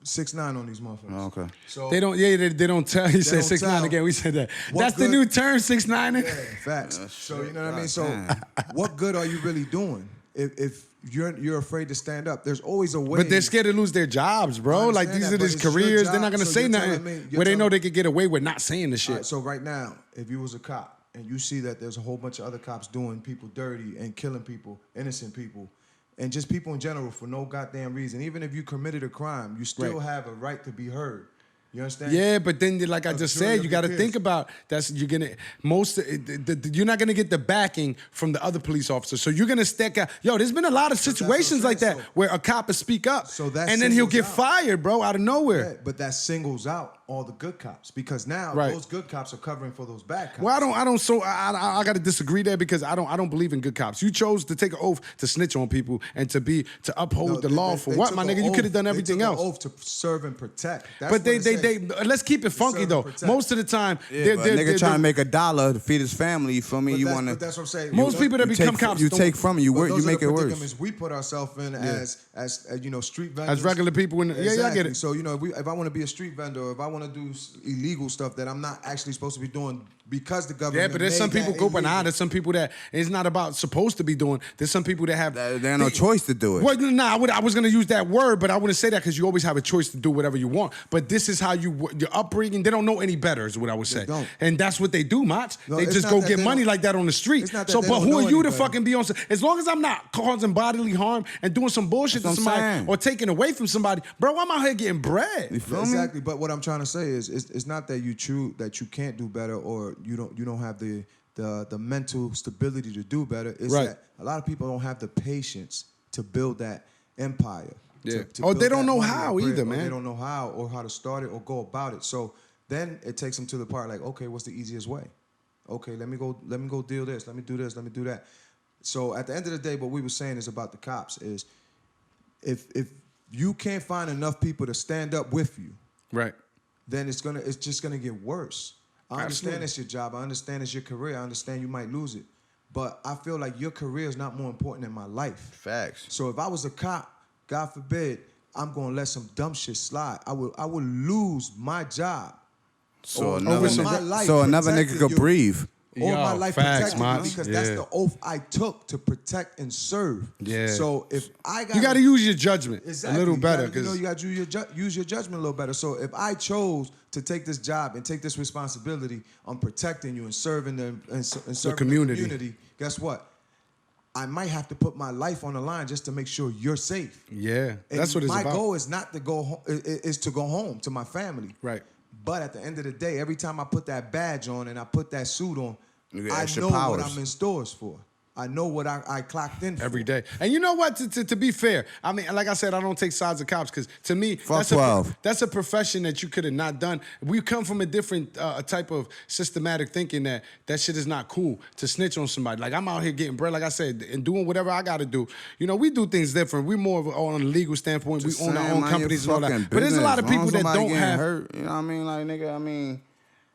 6ix9ine on these motherfuckers. Oh, okay. So They don't. Yeah, they don't tell. You said don't 6ix9ine tell. again. We said that. What That's the good- new term, 6ix9ine. Yeah, facts. So you know what I mean. So God what good are you really doing if you're afraid to stand up? There's always a way. But they're scared to lose their jobs, bro. I Like understand these that, are but these it's your careers. They're not job, gonna so say you're telling nothing me- you're where they know telling- they could get away with not saying the All shit. right, so right now, if you was a cop and you see that there's a whole bunch of other cops doing people dirty and killing people, innocent people, and just people in general for no goddamn reason, even if you committed a crime, you still Right. have a right to be heard. You understand? Yeah, but then, like I A just jury said, of you your got to peers. think about you're gonna you're not gonna get the backing from the other police officers. So you're gonna stack out. Yo, there's been a lot of what I'm situations like saying, that so- where a cop will speak up, So that and then he'll singles get out. fired, bro, out of nowhere. Yeah, but that singles out all the good cops because now Right. those good cops are covering for those bad cops. Well, I got to disagree there because I don't believe in good cops. You chose to take an oath to snitch on people and to uphold No, the they- law they- for they what, took my an nigga? You oath- could have done they everything took else. An oath to serve and protect. That's But what it says. let's keep it funky serve though. and protect. Most of the time, Yeah, but a nigga trying to make $1 to feed his family. You feel me? But You that's, want but that's what I'm saying. Most people that you become take, cops you don't- take from it. You But work. those You are make the it worse. predicaments we put ourselves in as you know, street vendors. as regular people. Yeah, I get Exactly. it. So you know, if I want to be a street vendor, or if I want to do illegal stuff that I'm not actually supposed to be doing because the government. Yeah, but there's made some people that go banana. illegal. There's some people that it's not about supposed to be doing. There's some people that have. They have no choice to do it. Well, nah, I was going to use that word, but I wouldn't say that because you always have a choice to do whatever you want. But this is how your upbringing. They don't know any better, is what I would say. don't. And that's what they do, Mats. No, they it's just not go that get they money don't- like that on the street. It's not that So, they but don't who know are you any to better. fucking be on? As long as I'm not causing bodily harm and doing some bullshit That's to what I'm somebody saying. or taking away from somebody, bro, I'm out here getting bread. You feel me? Exactly, but what I'm trying to say is, it's not that you choose that you can't do better or you don't have the mental stability to do better. It's Right. that a lot of people don't have the patience to build that empire. Yeah. To Or build they don't that know money how and bread, either, or man. They don't know how or how to start it or go about it. So then it takes them to the part like, okay, what's the easiest way? Okay, let me go deal this. Let me do this. Let me do that. So at the end of the day, what we were saying is about the cops is if you can't find enough people to stand up with you, Right. then it's just gonna get worse. I understand Absolutely. it's your job. I understand it's your career. I understand you might lose it. But I feel like your career is not more important than my life. Facts. So if I was a cop, God forbid, I'm gonna let some dumb shit slide. I would lose my job. So Or another my nigga, life so another nigga protecting could you. breathe. Or Yo, my life facts, protected you Mots. because that's Yeah. the oath I took to protect and serve. Yeah. So if I got You got to use your judgment Exactly. a little You better. gotta, you got to use your judgment a little better. So if I chose to take this job and take this responsibility on protecting you and serving and serving community. the community, guess what? I might have to put my life on the line just to make sure you're safe. Yeah, And that's what it's my about. goal is not to go home, is to go home to my family. Right. But at the end of the day, every time I put that badge on and I put that suit on, You get I extra know powers. what I'm in stores for. I know what I clocked in for. Every day. And you know what? To be fair, I mean, like I said, I don't take sides of cops because to me, Fuck 12. that's a profession that you could have not done. We come from a different type of systematic thinking that shit is not cool to snitch on somebody. Like I'm out here getting bread, like I said, and doing whatever I got to do. You know, we do things different. We more of on a legal standpoint. Just we own our saying, own mind your companies and all that. fucking But there's a lot of business. people As long that as somebody don't getting have. hurt. You know what I mean? Like, nigga, I mean,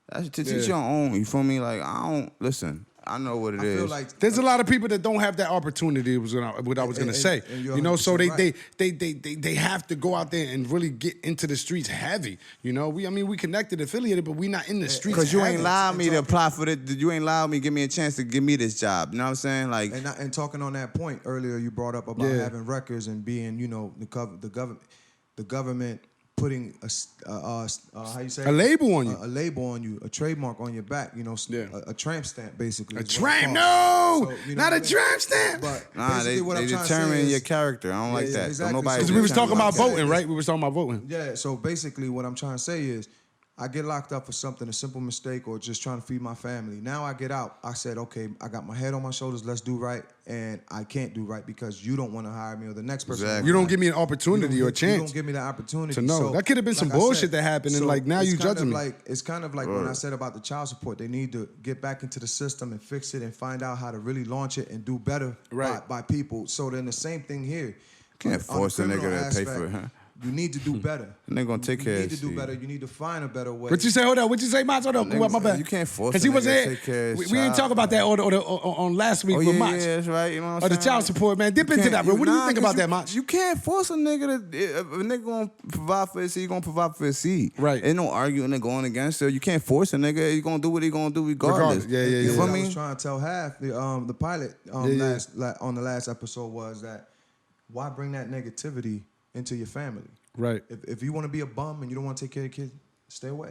that's to teach Yeah. your own. You feel me? Like, I don't listen. I know what it is. I feel like There's a lot of people that don't have that opportunity. Was what I was gonna And- say. and you're You know, so 100% they have to go out there and really get into the streets heavy. You know, we connected, affiliated, but we not in the streets. Because you heavy. ain't allowed me to talking- apply for it. You ain't allowed me to give me a chance to give me this job. You know what I'm saying? Like, And talking on that point earlier, you brought up about Yeah. having records and being, you know, the government putting how you say A label on you. a label on you, a trademark on your back, you know, Yeah. a tramp stamp basically. A is what it's tramp? called. No, So, you know not what a I mean? tramp stamp. But nah, basically they what I'm trying to determine say is, your character. I don't like yeah, that. exactly. Don't nobody So Because we was talking determine about my voting, right? We was talking about voting. yeah, so basically what I'm trying to say is I get locked up for something, a simple mistake or just trying to feed my family. Now I get out. I said, okay, I got my head on my shoulders. Let's do right. And I can't do right because you don't want to hire me or the next person. Exactly. You don't give me an opportunity You or a don't- You chance don't give me the opportunity to know. So, That could have been some like I bullshit said, that happened, and so like now it's you kind of judging me. it's kind of like when I said about the child support. They need to get back into the system and fix it and find out how to really launch it and do better Right. by people. So then the same thing here. Can't On the force a nigga criminal to pay for aspect, it, huh? You need to do better. The nigga gonna take care You of need to do shit. better. You need to find a better way. What you say? Hold on. What you say, Mats? Hold on. Niggas- My bad. you can't force Because a he was nigga to here. take care of his We didn't talk child, about that on last week Oh, with yeah, Mats. yeah, that's right. You know what I'm Or the saying? child support, man. Dip You into can't- that, bro. What do you think 'cause about that, Mats? You can't force a nigga to. If a nigga gonna provide for his seed, he gonna provide for his seed. Right. Ain't no arguing and going against it. You can't force a nigga. He gonna do what he gonna do regardless. Yeah, You yeah. feel What I me? was trying to tell half the pilot Yeah. on the last episode was that why bring that negativity into your family? Right. If you want to be a bum and you don't want to take care of your kids, stay away.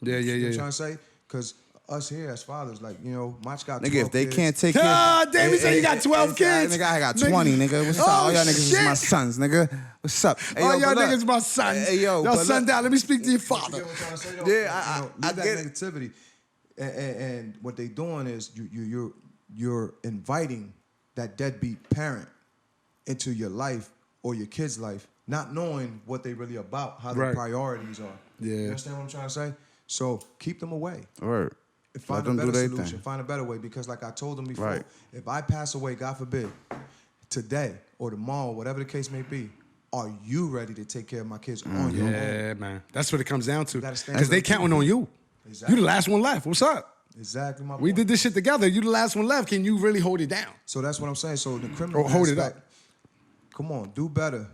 Yeah, You know what yeah. I'm trying to say? Because us here as fathers, like, you know, Mach got Nigga, 12 if they kids. can't take care. Ah, damn, he said you got 12 kids. Nigga, I got 20, nigga. What's up? Oh, All y'all niggas is my shit. sons, nigga. What's up? Hey, Oh, yo, y'all but look. niggas my sons. Hey, yo, y'all but son look. down. Let me speak to your You father. get what I'm trying to say, though? Yeah, You know, I leave that get it. negativity. And what they doing is you're inviting that deadbeat parent into your life or your kid's life, not knowing what they really about, how their Right. priorities are. Yeah. You understand what I'm trying to say? So keep them away. Word. And find Let a them do better their solution. thing. Find a better way because, like I told them before, Right. if I pass away, God forbid, today or tomorrow, whatever the case may be, are you ready to take care of my kids on your own? Yeah, man. That's what it comes down to. gotta stand Because for they the truth. counting on you. Exactly. You the last one left. What's up? Exactly my We point. did this shit together. You the last one left. Can you really hold it down? So that's what I'm saying. So the criminal Or hold it aspect, come on, do better.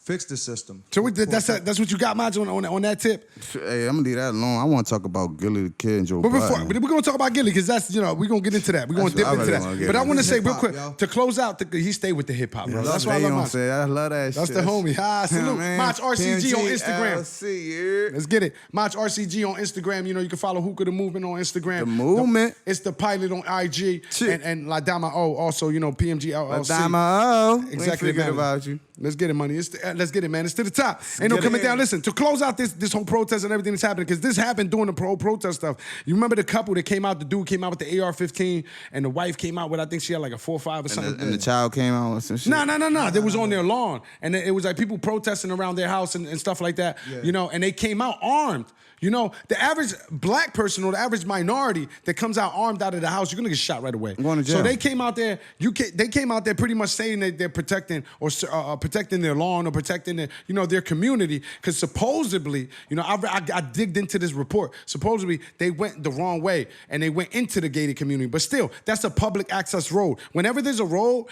fix the system. So that's what you got, Maj, on that tip. Hey, I'm gonna leave that alone. I want to talk about Gilly the Kid and Joe But Budden. we're gonna talk about Gilly because that's we're gonna get into that. We're gonna That's dip what I into really wanna that. get But I into. want to say real Hip-hop, quick yo. to close out. He stayed with the hip hop, bro. That's why I you love know what I'm Maj. saying? I love that shit. That's the homie. Salute. man. Mach RCG on Instagram. PMG, yeah. Let's get it. Mach RCG on Instagram. You can follow Hookah the Movement on Instagram. The Movement. It's the Pilot on IG. Shit. And La Dama O also, PMG LLC. Dama, we ain't Executive forget manager. about you. Let's get it, money. Let's get it, man. It's to the top. Ain't no get coming it down. in. Listen, to close out this whole protest and everything that's happening, because this happened during the whole protest stuff. You remember the couple that came out, the dude came out with the AR-15, and the wife came out with, I think she had like a 4.5 or something. And the child came out with some shit. No. They was on their lawn. And it was like people protesting around their house and stuff like that, and they came out armed. The average black person or the average minority that comes out armed out of the house, you're gonna get shot right away. Going to jail. So they came out there. They came out there pretty much saying that they're protecting or protecting their lawn or protecting their community. Because supposedly, I digged into this report. Supposedly they went the wrong way and they went into the gated community. But still, that's a public access road. Whenever there's a road,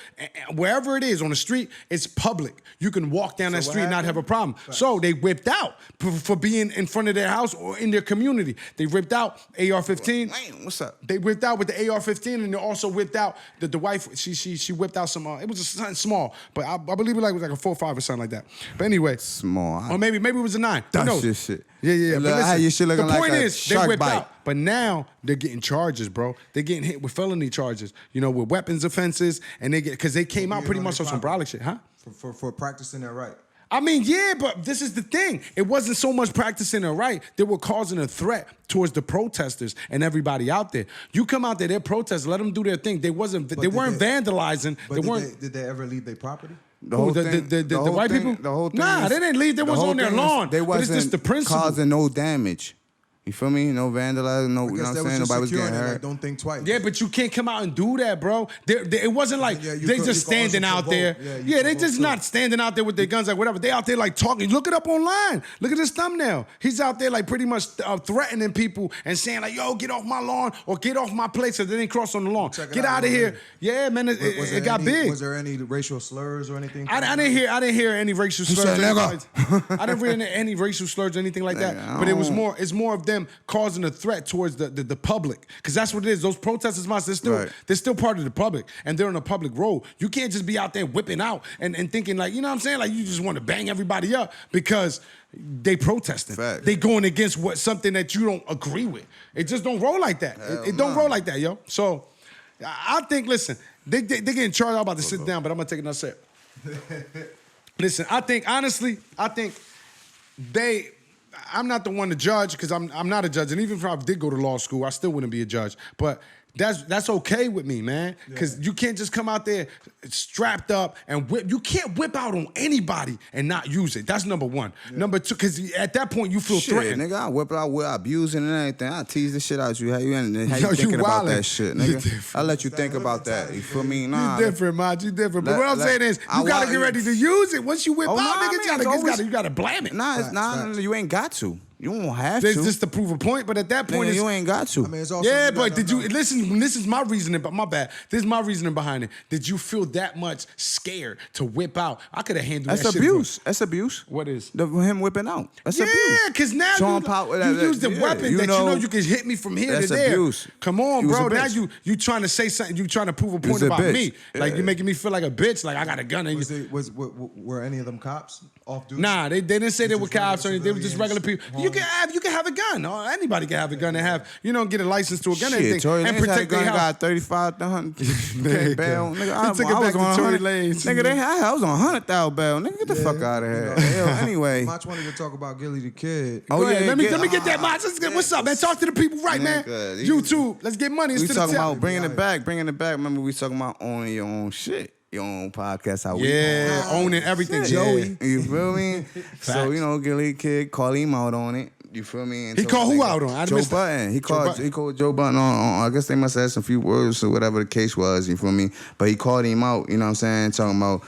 wherever it is on the street, it's public. You can walk down that street and not have a problem. So they whipped out for being in front of their house or in their community. They ripped out AR-15. Man, what's up? They whipped out with the AR-15, and they also whipped out the wife. She whipped out some. It was something small, but I believe it was like a 4.5 or something like that. But anyway, Small. or maybe it was a 9. Who That's knows? your shit. Yeah. Look, But how listen, your shit looking the like point a is, they shark whipped bite. out. But now they're getting charges, bro. They're getting hit with felony charges. With weapons offenses, and because they came out pretty much on some brolic shit, huh? For practicing that right. I mean, yeah, but this is the thing. It wasn't so much practicing a right. They were causing a threat towards the protesters and everybody out there. You come out there, they're protesting, let them do their thing. They weren't vandalizing. But They weren't. did they ever leave their property? The whole the thing- the whole white thing- people? The whole thing Nah, is- they didn't leave. They the was whole on their thing is lawn. They But it's wasn't just the principle. causing no damage. You feel me? No vandalizing, no, you know what I'm saying? Nobody was getting hurt. Like, don't think twice. Yeah, but you can't come out and do that, bro. It wasn't like Yeah, they you just could also standing out provoke. there. Yeah, you Yeah, they provoke just too. not standing out there with their guns like whatever. They out there like talking. Look it up online. Look at this thumbnail. He's out there like pretty much threatening people and saying like, "Yo, get off my lawn or get off my place so they didn't cross on the lawn. Check it Get out, out of here." man. Yeah, man, it got big. Was there any racial slurs or anything? I didn't hear any racial slurs. said, or anything "Nigga." like- I didn't hear any racial slurs or anything like that. Nigga, I But don't- it's more of them causing a threat towards the public, because that's what it is. Those protesters, they're still part of the public, and they're on a public road. You can't just be out there whipping out and thinking like, you know what I'm saying, like you just want to bang everybody up because they protesting. Fact. They going against something that you don't agree with. It just don't roll like that. It don't roll like that, yo. So I think, listen, they getting charged. I'm about to sit down, but I'm gonna take another sip. Listen, I think I'm not the one to judge because I'm not a judge. And even if I did go to law school, I still wouldn't be a judge. But that's okay with me, man. Because you can't just come out there strapped up and whip. You can't whip out on anybody and not use it. That's number one. Number two, because at that point you feel Shit, threatened. nigga, I whip it out with abusing and everything. I tease the shit out you. How you Yo, thinking you about wildin'. that shit, You nigga? different. I let you think about that. You feel me? Nah. You different, man. You different. But Let- what I'm let- saying is, I you gotta want- get ready to use it. Once you whip Oh, out, nah, nigga, man, it's always- you gotta blam it. Nah, Facts. you ain't got to. You won't have It's to. just to prove a point. But at that point, Nigga, it's, you ain't got to. I mean, it's also yeah, you but gotta did you know. listen? This is my reasoning, but my bad. This is my reasoning behind it. Did you feel that much scared to whip out? I could have handled That's that abuse. shit. That's abuse. What is? Him whipping out. That's Yeah, abuse. because now Showing you power, use the yeah, weapon that you know you can hit me from here That's to there. abuse. Come on, You was bro. a Now bitch. you trying to say something. You trying to prove a point a about bitch. me. Like Yeah. you making me feel like a bitch. Like I got a gun and you. Were any of them cops off duty? Nah, they didn't say they were just regular cops or anything. They were just regular civilians, people. You can have a gun. Or anybody can have a gun and have get a license to a gun and Shit, everything Tory and Lanez had a protect their gun, house. got 35 bail. Nigga, I took it was back to on Tory 100. Lanez. Nigga, I was on 100,000 bail. Nigga, get the fuck out of here. Yo, anyway. Much wanted to talk about Gilly the Kid. Oh, Go ahead. yeah, Let me get that match. What's up, man? Talk to the people right, man. Nigga, YouTube. Let's get money. It's We to the talking top. about bringing it back. Remember we talking about owning your own shit, your own podcast. How we Yeah, owning everything, Shit. Joey. You feel me? So Gilly Kid, call him out on it. You feel me? And He told called who nigga, out on? I Joe missed that. Budden. He Button. called Joe Budden on. I guess they must have had some few words or whatever the case was. You feel me? But he called him out. You know what I'm saying? Talking about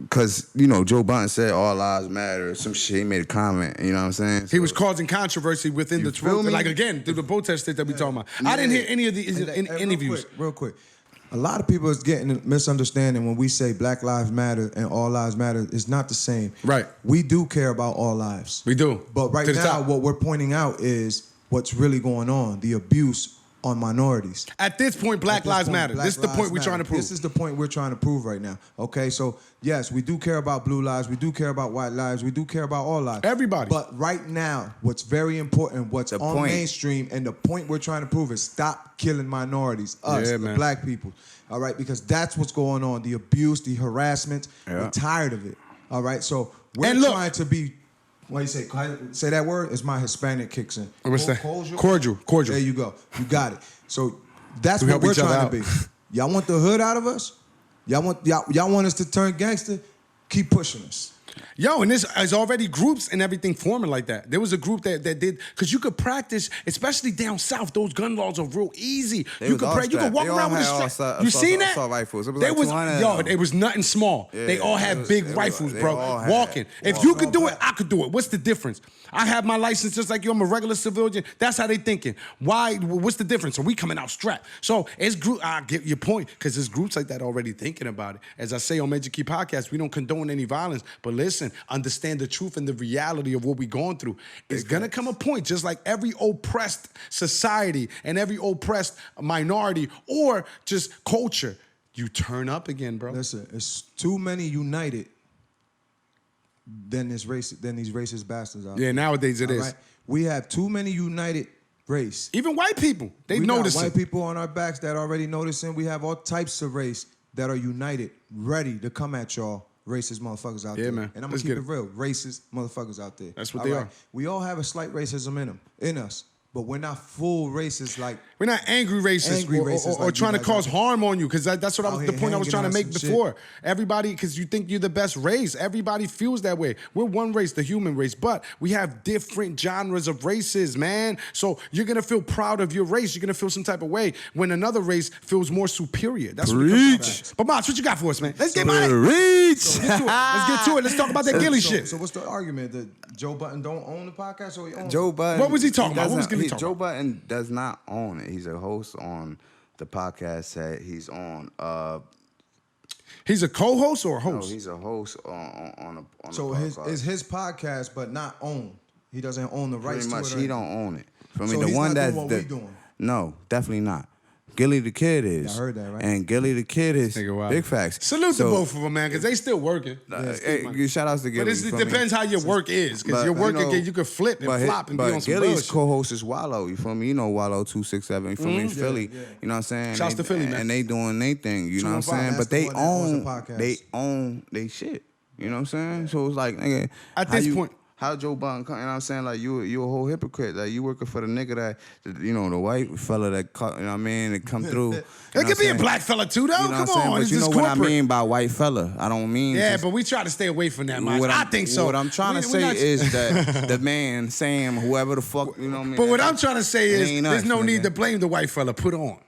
because Joe Budden said all lives matter. Some shit. He made a comment. You know what I'm saying? He was causing controversy within the feel protest. me? Like again, through the protest that we talking about. I didn't hear any of these interviews. Real quick. A lot of people is getting a misunderstanding when we say Black Lives Matter and All Lives Matter. It's not the same. Right. We do care about all lives. We do. But right To the now, top. what we're pointing out is what's really going on, the abuse on minorities. At this point, Black At this Lives point, Matter. Black This is the Lives point we're trying to Matter. prove. This is the point we're trying to prove right now. Okay, so yes, we do care about blue lives. We do care about white lives. We do care about all lives. Everybody. But right now, what's very important, what's The on point. mainstream, and the point we're trying to prove is stop killing minorities, us, Yeah, the man. black people. All right, because that's what's going on. The abuse, the harassment. We're tired of it. All right, so we're And look- trying to be. What do you say? Say that word. It's my Hispanic kicks in. What's that? Cordial. Cordial. There you go. You got it. So that's We what help we're each other trying to out. be. Y'all want the hood out of us? Y'all want us to turn gangster? Keep pushing us. Yo, and there's already groups and everything forming like that. There was a group that did, because you could practice, especially down south, those gun laws are real easy. They You was could all you could strapped. walk They all around with a had all strap. assault- You seen that? assault rifles. It was They like was 200 of yo, them. it was nothing small. Yeah, they all had it was- big it was- rifles, they bro. all had Walking. If you could do it, back. I could do it. What's the difference? I have my license just like you. I'm a regular civilian. That's how they thinking. Why? What's the difference? So we coming out strapped. So it's group. I get your point, because there's groups like that already thinking about it. As I say on Major Key Podcast, we don't condone any violence, but listen, understand the truth and the reality of what we're going through. It's gonna come a point, just like every oppressed society and every oppressed minority or just culture, you turn up again, bro. Listen, it's too many united than these racist bastards out Yeah, there. nowadays it All is. right? We have too many united race. Even white people, they We notice got white it. people on our backs that already noticing. We have all types of race that are united, ready to come at y'all racist motherfuckers out Yeah, there. man. And I'm Let's gonna get keep it real, racist motherfuckers out there. That's what All they are. We all have a slight racism in us, but we're not full racist like. We're not angry racists, Angry or, racists or like trying to you guys cause are. harm on you, because that's what Out the here point I was hanging trying to on make some shit. before. Everybody, because you think you're the best race. Everybody feels that way. We're one race, the human race, but we have different genres of races, man. So you're gonna feel proud of your race. You're gonna feel some type of way when another race feels more superior. That's what it comes down Preach. to. But Mox, what you got for us, man? Let's get money. Reach. Let's get to it. Let's talk about that Gilly shit. So what's the argument that Joe Button don't own the podcast, or he owns Joe it? Button. What was he talking about? What was doesn't- Gilly talking Joe about? Button does not own it. He's a host on the podcast that he's on. He's a co-host or a No, host? he's a host on a So podcast. it's his podcast, but not owned. He doesn't own the rights Pretty much, to it. he don't own it. For me, So the he's one not that doing what we doing? No, definitely not. Gilly the Kid is. I heard that, right? And Gilly the Kid is Nigga, wow. big facts. Salute So, to both of them, man, because they still working. Hey, shout outs to Gilly. But you it feel me? depends how your work is, because But, your work, you know, again, you could flip and flop and be on some Gilly's bullshit. co-host is Wallow. You feel me? You know Wallow 267. You feel me? Philly. yeah. You know what I'm saying? Shouts They- to Philly, man. And they doing their thing. You know what I'm 215, saying? that's But the they one that owns the own. podcast. They own they shit. You know what I'm saying? So it's like, nigga, At how this you- point- how Joe Button come? You know what I'm saying? Like you a whole hypocrite. Like you working for the nigga that, you know, the white fella that, you know what I mean, that come through. It could be a black fella too, though. You know Come what I'm saying? on, But it's you know just what I corporate. mean by white fella. I don't mean Yeah, just- but we try to stay away from that, man. I think so. What I'm trying to We're say not- is that the man, Sam, whoever the fuck, you know what I mean? But what I'm trying to say It is, ain't there's us, no nigga. need to blame the white fella. Put on.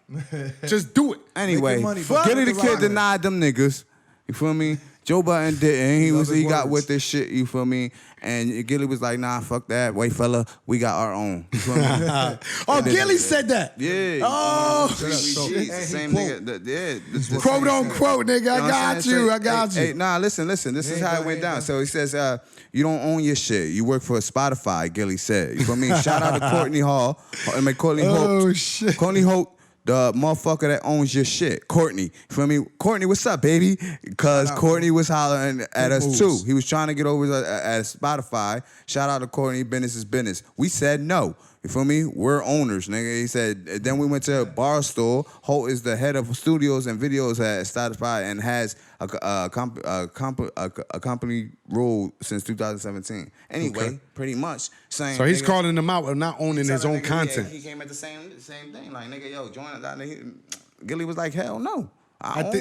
Just do it. Anyway, Making money, but Gilly the fuck Kid the denied them niggas. You feel me? Joe Button didn't. He love his got words. with this shit. You feel me? And Gilly was like, nah, fuck that, white fella. We got our own. You feel me? Oh, Gilly said that. Yeah. Oh, Shit. So- The and he same quote. nigga. Yeah. This is quote unquote, nigga. You know I what I'm got saying? you. Say, I got hey, you. nah, listen. This is ain't how done, it went ain't down. done. So he says, you don't own your shit. You work for Spotify, Gilly said. You feel me? Shout out to Courtney Hall. I mean, Courtney Holt. Oh, shit. Courtney Holt, the motherfucker that owns your shit. Courtney. You feel me? Courtney, what's up, baby? Because Courtney was hollering at us moves. too. He was trying to get over at Spotify. Shout out to Courtney. Business is business. We said no. You feel me? We're owners, nigga. He said, then we went to Barstool. Holt is the head of studios and videos at Spotify and has a company role since 2017. Anyway, pretty much saying. So he's nigga, calling them out of not owning his telling own nigga, content. He came at the same thing. Like, nigga, yo, join us. Gilly was like, hell no.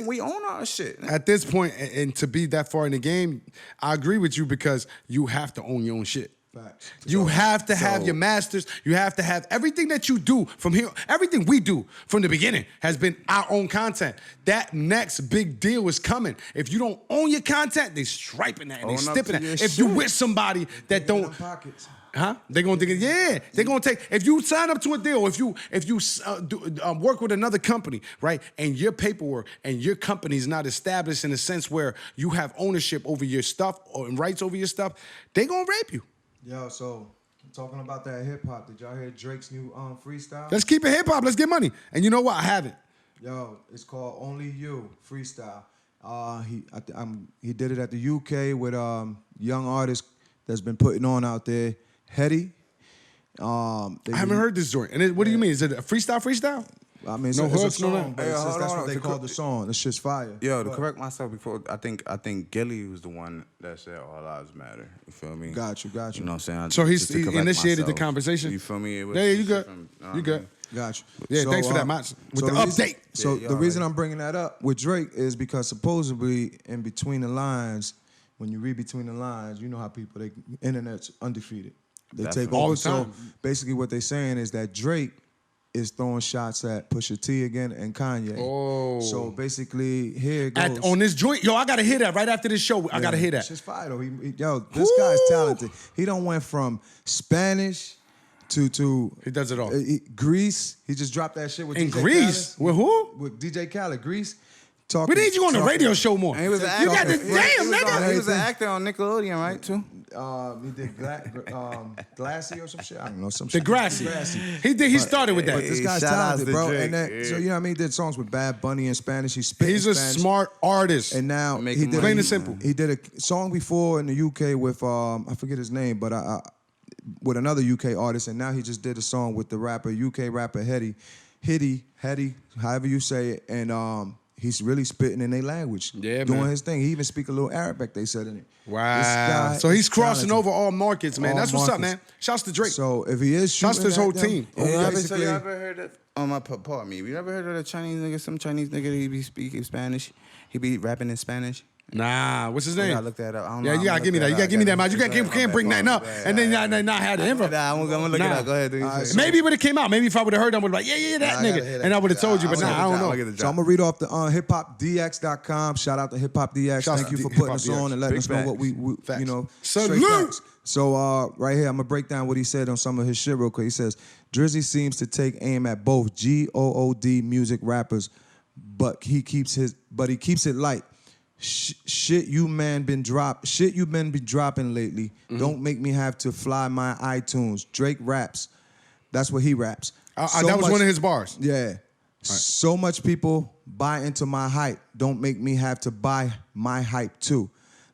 We own our shit. At this point, and to be that far in the game, I agree with you because you have to own your own shit. Facts. You have to have your masters. You have to have everything that you do from here. Everything we do from the beginning has been our own content. That next big deal is coming. If you don't own your content, they striping that and they Own up stipping to that. your If you shit. with somebody that don't, Pockets. they're gonna think, yeah, they're gonna take. If you sign up to a deal, if you work with another company, right, and your paperwork and your company is not established in a sense where you have ownership over your stuff or rights over your stuff, they gonna rape you. Yo, so talking about that hip hop, did y'all hear Drake's new freestyle? Let's keep it hip hop. Let's get money. And you know what? I haven't. Yo, it's called Only You freestyle. He did it at the UK with young artists that's been putting on out there. Hetty. I haven't heard this joint. And what do you mean? Is it a freestyle? I mean, it's, No it's a hooks, no song, nothing. but Hey, it's hold just, that's on, what they to call co- the song. This shit's fire. Yo, to But- correct myself before, I think Gilly was the one that said all lives matter. You feel me? Got you. You know what I'm saying? So Just to he correct initiated the myself. conversation. You feel me? It was Yeah, you just good. from- You good. Got you. Yeah, thanks for that, Mats. With the update. So Yeah, the reason already. I'm bringing that up with Drake is because supposedly in between the lines, when you read between the lines, you know how people, internet's undefeated. They take Definitely. over. All the So time. basically what they're saying is that Drake is throwing shots at Pusha T again and Kanye. Oh. So basically, here it goes. On this joint, yo, I gotta hear that right after this show. I gotta hear that. It's just fire though. Yo, this guy's talented. He done went from Spanish to He does it all. Greece. He just dropped that shit with In DJ Greece? Khaled. With who? With DJ Khaled, Greece. Talking, We need you on the radio show more. And he was an You actor. got the He- damn he was nigga. on- He was an actor on Nickelodeon, right? Too. He did Glassy or some shit. I don't know, some shit. Degrassi. He started with But that. this Hey, guy's shout outs talented, to bro. Drake, And that, yeah. so you know what I mean? He did songs with Bad Bunny in Spanish. He spit He's in a Spanish. smart artist. And now Make he him did money. Plain and simple. He did a song before in the UK with I forget his name, but with another UK artist, and now he just did a song with the UK rapper Hetty, however you say it, and he's really spitting in their language, Yeah, doing man. his thing. He even speak a little Arabic. They said in it. This Wow. guy So he's is crossing talented. over all markets, man. All That's what's up, markets. man. Shouts to Drake. So if he is shooting Shouts to his at whole them, team. So you basically, ever heard of? Oh my, pardon me. You ever heard of the Chinese nigga? Some Chinese nigga he be speaking Spanish. He be rapping in Spanish. Nah, what's his I name? gotta look that up. I don't know. Yeah, I'm you gotta gonna give me look that. You up. gotta give me that, man. You It's can't right. bring My nothing up bad. and then not have the info. Nah, I'm gonna look Nah. it up. Go ahead. Do your All right, shit. so- Maybe it would have came out. Maybe if I would have heard them, I would have been like, yeah, that I gotta nigga. hear that. And I would have told you, but I'ma nah, get I the don't drop. know. I'ma get the So I'm gonna read off the hiphopdx.com. Shout out to hiphopdx. Shouts Thank you to for Hip putting Hop us DX. on and letting Big us know what we Facts. you know. Salute. straight facts. So right here, I'm gonna break down what he said on some of his shit real quick. He says Drizzy seems to take aim at both GOOD music rappers, but he keeps it light. Shit you been dropping lately. Mm-hmm. Don't make me have to fly my iTunes. Drake raps. That's what he raps. That was one of his bars. Yeah. So much people buy into my hype. Don't make me have to buy my hype too.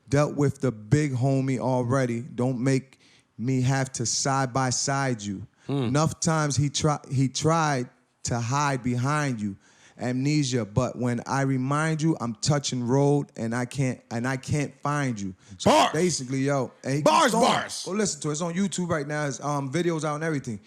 Dealt with the big homie already. Don't make me have to side by side you. Enough times he tried to hide behind you. Amnesia, but when I remind you, I'm touching road and I can't find you. So Bars. basically, yo, and he Bars, keeps going. bars. Go listen to it. It's on YouTube right now. It's videos out and everything.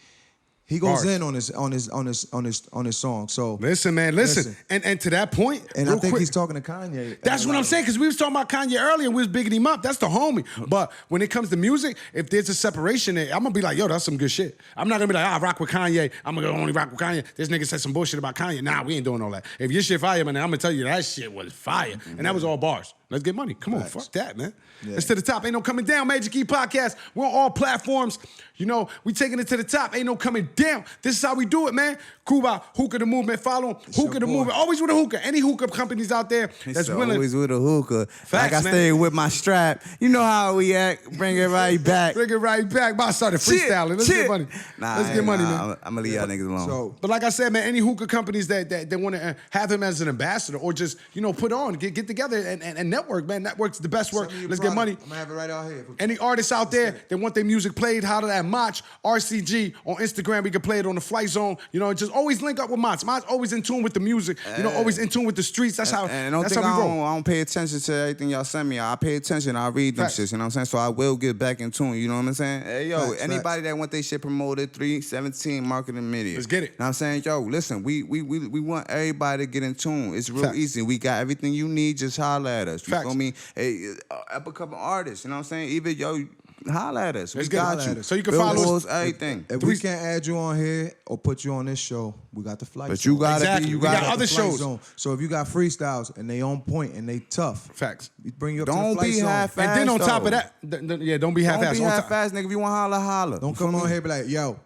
He goes Bars. in on his song. So Listen, man, listen. And to that point, and real I think quick, he's talking to Kanye. that's what I'm saying, because we was talking about Kanye earlier, we was bigging him up. That's the homie. But when it comes to music, if there's a separation there, I'm gonna be like, yo, that's some good shit. I'm not gonna be like, I rock with Kanye. I'm gonna only rock with Kanye. This nigga said some bullshit about Kanye. Nah, we ain't doing all that. If your shit fire, man, I'm gonna tell you that shit was fire. And that was all bars. Let's get money. Come on, fuck that, man. Let's to the top. Ain't no coming down. Major Key Podcast. We're on all platforms. You know, we taking it to the top. Ain't no coming down. This is how we do it, man. Kuba, Hookah the Movement. Follow him. Hookah your the boy. Movement. Always with a hookah. Any hookah companies out there that's willing. Always with a hookah. Facts, like I man. stay with my strap. You know how we act. Bring everybody back. Bring it right back. I started freestyling. Let's get money. Let's get money, man. I'm gonna leave y'all niggas alone. So But like I said, man, any hookah companies that want to have him as an ambassador or just, you know, put on, get together and network, man. Network's the best work. send me your Let's get product. money. I'm gonna have it right out here. Any artists out there that want their music played, holler at Mach, RCG on Instagram. We can play it on the Flight Zone. You know, just always link up with Mach. Mach's always in tune with the music. You know, always in tune with the streets. That's how. And don't that's think how we I roll. don't pay attention to everything y'all send me. I pay attention. I read them Facts. shits. You know what I'm saying? So I will get back in tune. You know what I'm saying? Hey, yo, Facts, anybody that want their shit promoted, 317 Marketing Media. Let's get it. You know what I'm saying? Yo, listen, we want everybody to get in tune. It's real Facts. easy. We got everything you need. Just holler at us. You Facts. feel me? Hey, up-and-coming artists. You know what I'm saying? Even, yo, holla at us. Let's We get got at you. you. So you can follow us. Billboards, everything. If we can't add you on here or put you on this show, we got the flight. But you gotta Exactly. be. You We got gotta. other the flight shows. zone. So if you got freestyles and they on point and they tough, Facts. we bring you up to Don't the flight be zone. half-assed. And then on top though. of that, don't be Don't half-assed. be On half top- fast, nigga. If you want holla. Don't come on here and be like, yo,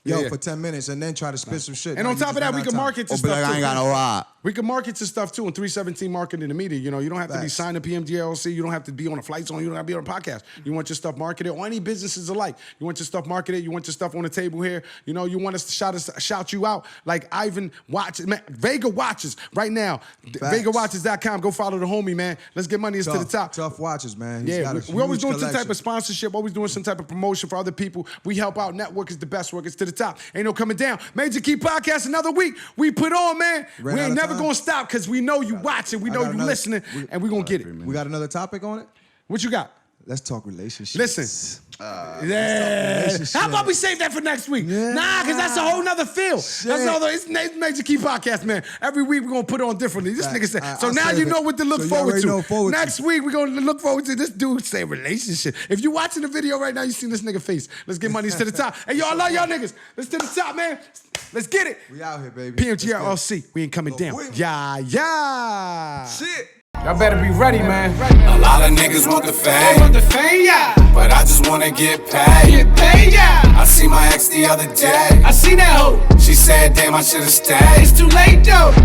Yeah. for 10 minutes and then try to spit some shit. And Now on you top just of that, ran we out can time. market to Or be stuff like, too. I ain't got no ride. We can market to stuff too in 317 Marketing the Media. You know, you don't have to be Facts. signed to PMGLC. You don't have to be on a flight zone. You don't have to be on a podcast. You want your stuff marketed, or any businesses alike. You want your stuff marketed. You want your stuff on the table here. You know, you want us to shout you out like Ivan Watches. Man, Vega Watches right now. Facts. VegaWatches.com. Go follow the homie, man. Let's get money to the top. Tough watches, man. He's Yeah, got a we always huge doing some type collection. of sponsorship, always doing some type of promotion for other people. We help out. Network is the best work. It's to the top. Ain't no coming down. Major Key Podcast, another week. We put on, man. Ran we out ain't of never time? going to stop because we know you watching. We I know got you another- listening, and we going to get it. We got another topic on it? What you got? Let's talk relationships. Listen. Yeah. relationship. How about we save that for next week? Yeah. Nah, because that's a whole nother feel. That's another, it's Major Key Podcast, man. Every week we're going to put it on differently. This Right. nigga said. I'll So now save you it. know what to look So you forward already to. know forward to. Next week we're going to look forward to this dude say relationship. If you watching the video right now, you seen this nigga face. Let's get money to the top. Hey, y'all, I love y'all niggas. Let's to the top, man. Let's get it. We out here, baby. PMGLC. We ain't coming down. wait. Yeah. Shit. Y'all better be ready, man. A lot of niggas want the fame, yeah. but I just wanna get paid. yeah. I see my ex the other day. I see that hoe. She said, damn, I should've stayed. It's too late, though.